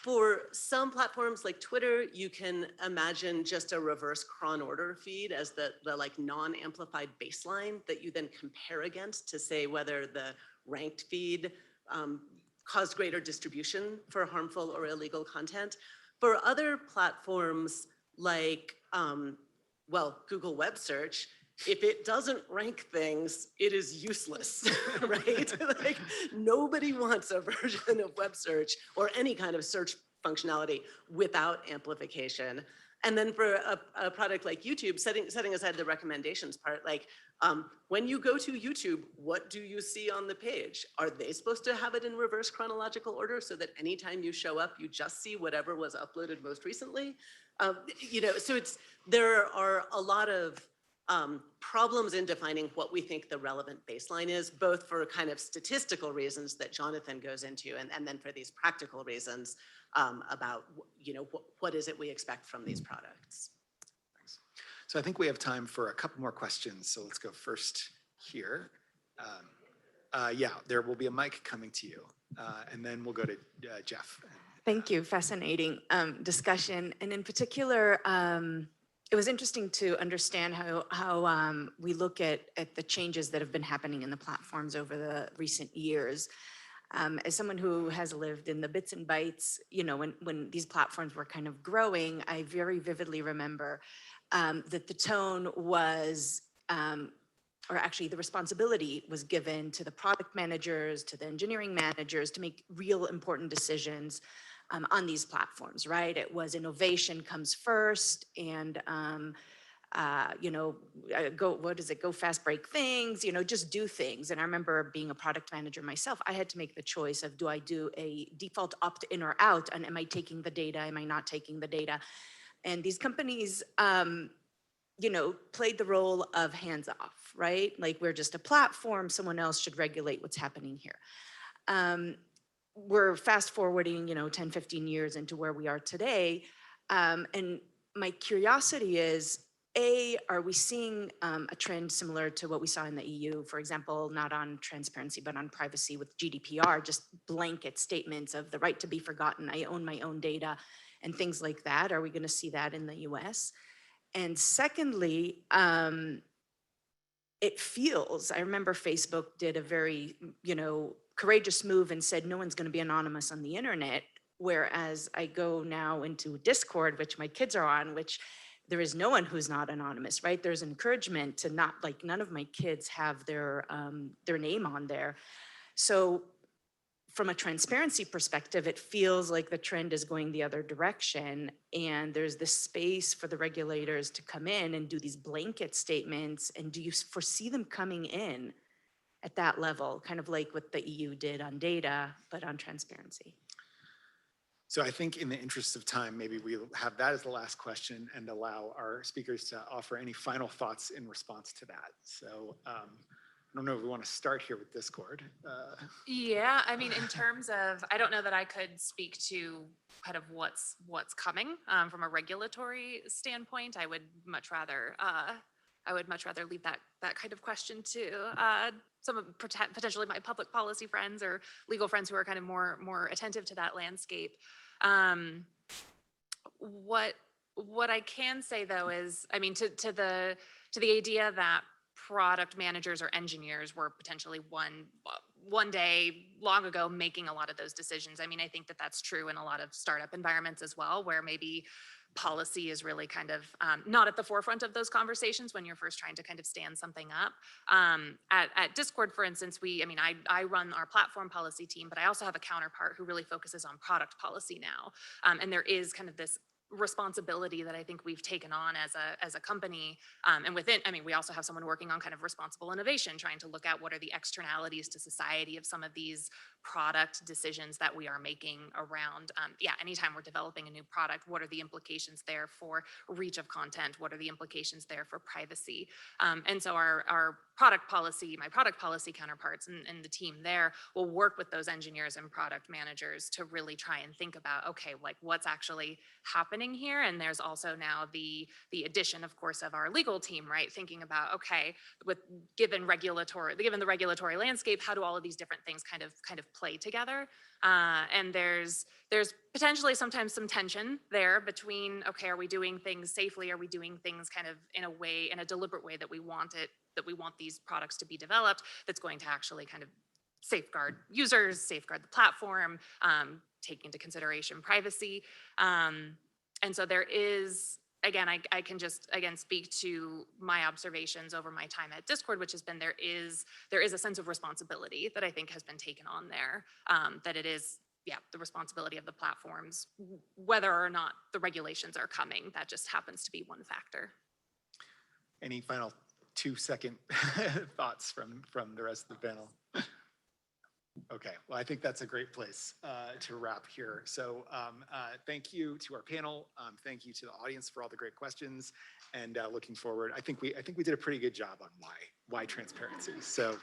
For some platforms like Twitter, you can imagine just a reverse cron order feed as the like non-amplified baseline that you then compare against to say whether the ranked feed caused greater distribution for harmful or illegal content. For other platforms like, well, Google Web Search, if it doesn't rank things, it is useless, right? Like nobody wants a version of web search or any kind of search functionality without amplification. And then for a product like YouTube, setting aside the recommendations part, like when you go to YouTube, what do you see on the page? Are they supposed to have it in reverse chronological order so that anytime you show up, you just see whatever was uploaded most recently? You know, so there are a lot of problems in defining what we think the relevant baseline is, both for kind of statistical reasons that Jonathan goes into, and then for these practical reasons about, you know, what is it we expect from these products. Thanks. So I think we have time for a couple more questions. So let's go first here. Yeah, there will be a mic coming to you. And then we'll go to Jeff. Thank you. Fascinating discussion. And in particular, it was interesting to understand how we look at the changes that have been happening in the platforms over the recent years. As someone who has lived in the bits and bytes, you know, when these platforms were kind of growing, I very vividly remember that the tone was, or actually the responsibility was given to the product managers, to the engineering managers to make real important decisions on these platforms, right? It was innovation comes first, and you know, go fast, break things, you know, just do things. And I remember being a product manager myself, I had to make the choice of, do I do a default opt-in or out? And am I taking the data? Am I not taking the data? And these companies, you know, played the role of hands off, right? Like, we're just a platform, someone else should regulate what's happening here. We're fast forwarding, you know, 10, 15 years into where we are today. And my curiosity is, are we seeing a trend similar to what we saw in the EU, for example, not on transparency, but on privacy with GDPR, just blanket statements of the right to be forgotten, I own my own data, and things like that? Are we going to see that in the US? And secondly, it feels, I remember Facebook did a very, you know, courageous move and said, no one's going to be anonymous on the internet. Whereas I go now into Discord, which my kids are on, which there is no one who's not anonymous, right? There's encouragement to not, like, none of my kids have their name on there. So from a transparency perspective, it feels like the trend is going the other direction. And there's this space for the regulators to come in and do these blanket statements. And do you foresee them coming in at that level, kind of like what the EU did on data, but on transparency? So I think in the interest of time, maybe we'll have that as the last question and allow our speakers to offer any final thoughts in response to that. So I don't know if we want to start here with Discord. Yeah, I mean, in terms of, I don't know that I could speak to kind of what's coming from a regulatory standpoint. I would much rather leave that kind of question to some of potentially my public policy friends or legal friends who are kind of more attentive to that landscape. What I can say though is, I mean, to the idea that product managers or engineers were potentially one day long ago making a lot of those decisions. I mean, I think that that's true in a lot of startup environments as well, where maybe policy is really kind of not at the forefront of those conversations when you're first trying to kind of stand something up. At Discord, for instance, I run our platform policy team, but I also have a counterpart who really focuses on product policy now. And there is kind of this responsibility that I think we've taken on as a company. And within, I mean, we also have someone working on kind of responsible innovation, trying to look at what are the externalities to society of some of these product decisions that we are making around, anytime we're developing a new product, what are the implications there for reach of content? What are the implications there for privacy? And so our product policy, my product policy counterparts and the team there will work with those engineers and product managers to really try and think about, okay, like what's actually happening here. And there's also now the addition, of course, of our legal team, right? Thinking about, okay, given the regulatory landscape, how do all of these different things kind of play together? And there's potentially sometimes some tension there between, okay, are we doing things safely? Are we doing things kind of in a deliberate way that we want these products to be developed, that's going to actually kind of safeguard users, safeguard the platform, take into consideration privacy. And so there is, again, I can just, again, speak to my observations over my time at Discord, which has been there is a sense of responsibility that I think has been taken on there, that it is, the responsibility of the platforms, whether or not the regulations are coming. That just happens to be one factor. Any final 2-second thoughts from the rest of the panel? Okay, well, I think that's a great place to wrap here. So thank you to our panel. Thank you to the audience for all the great questions. And looking forward, I think we did a pretty good job on why transparency. So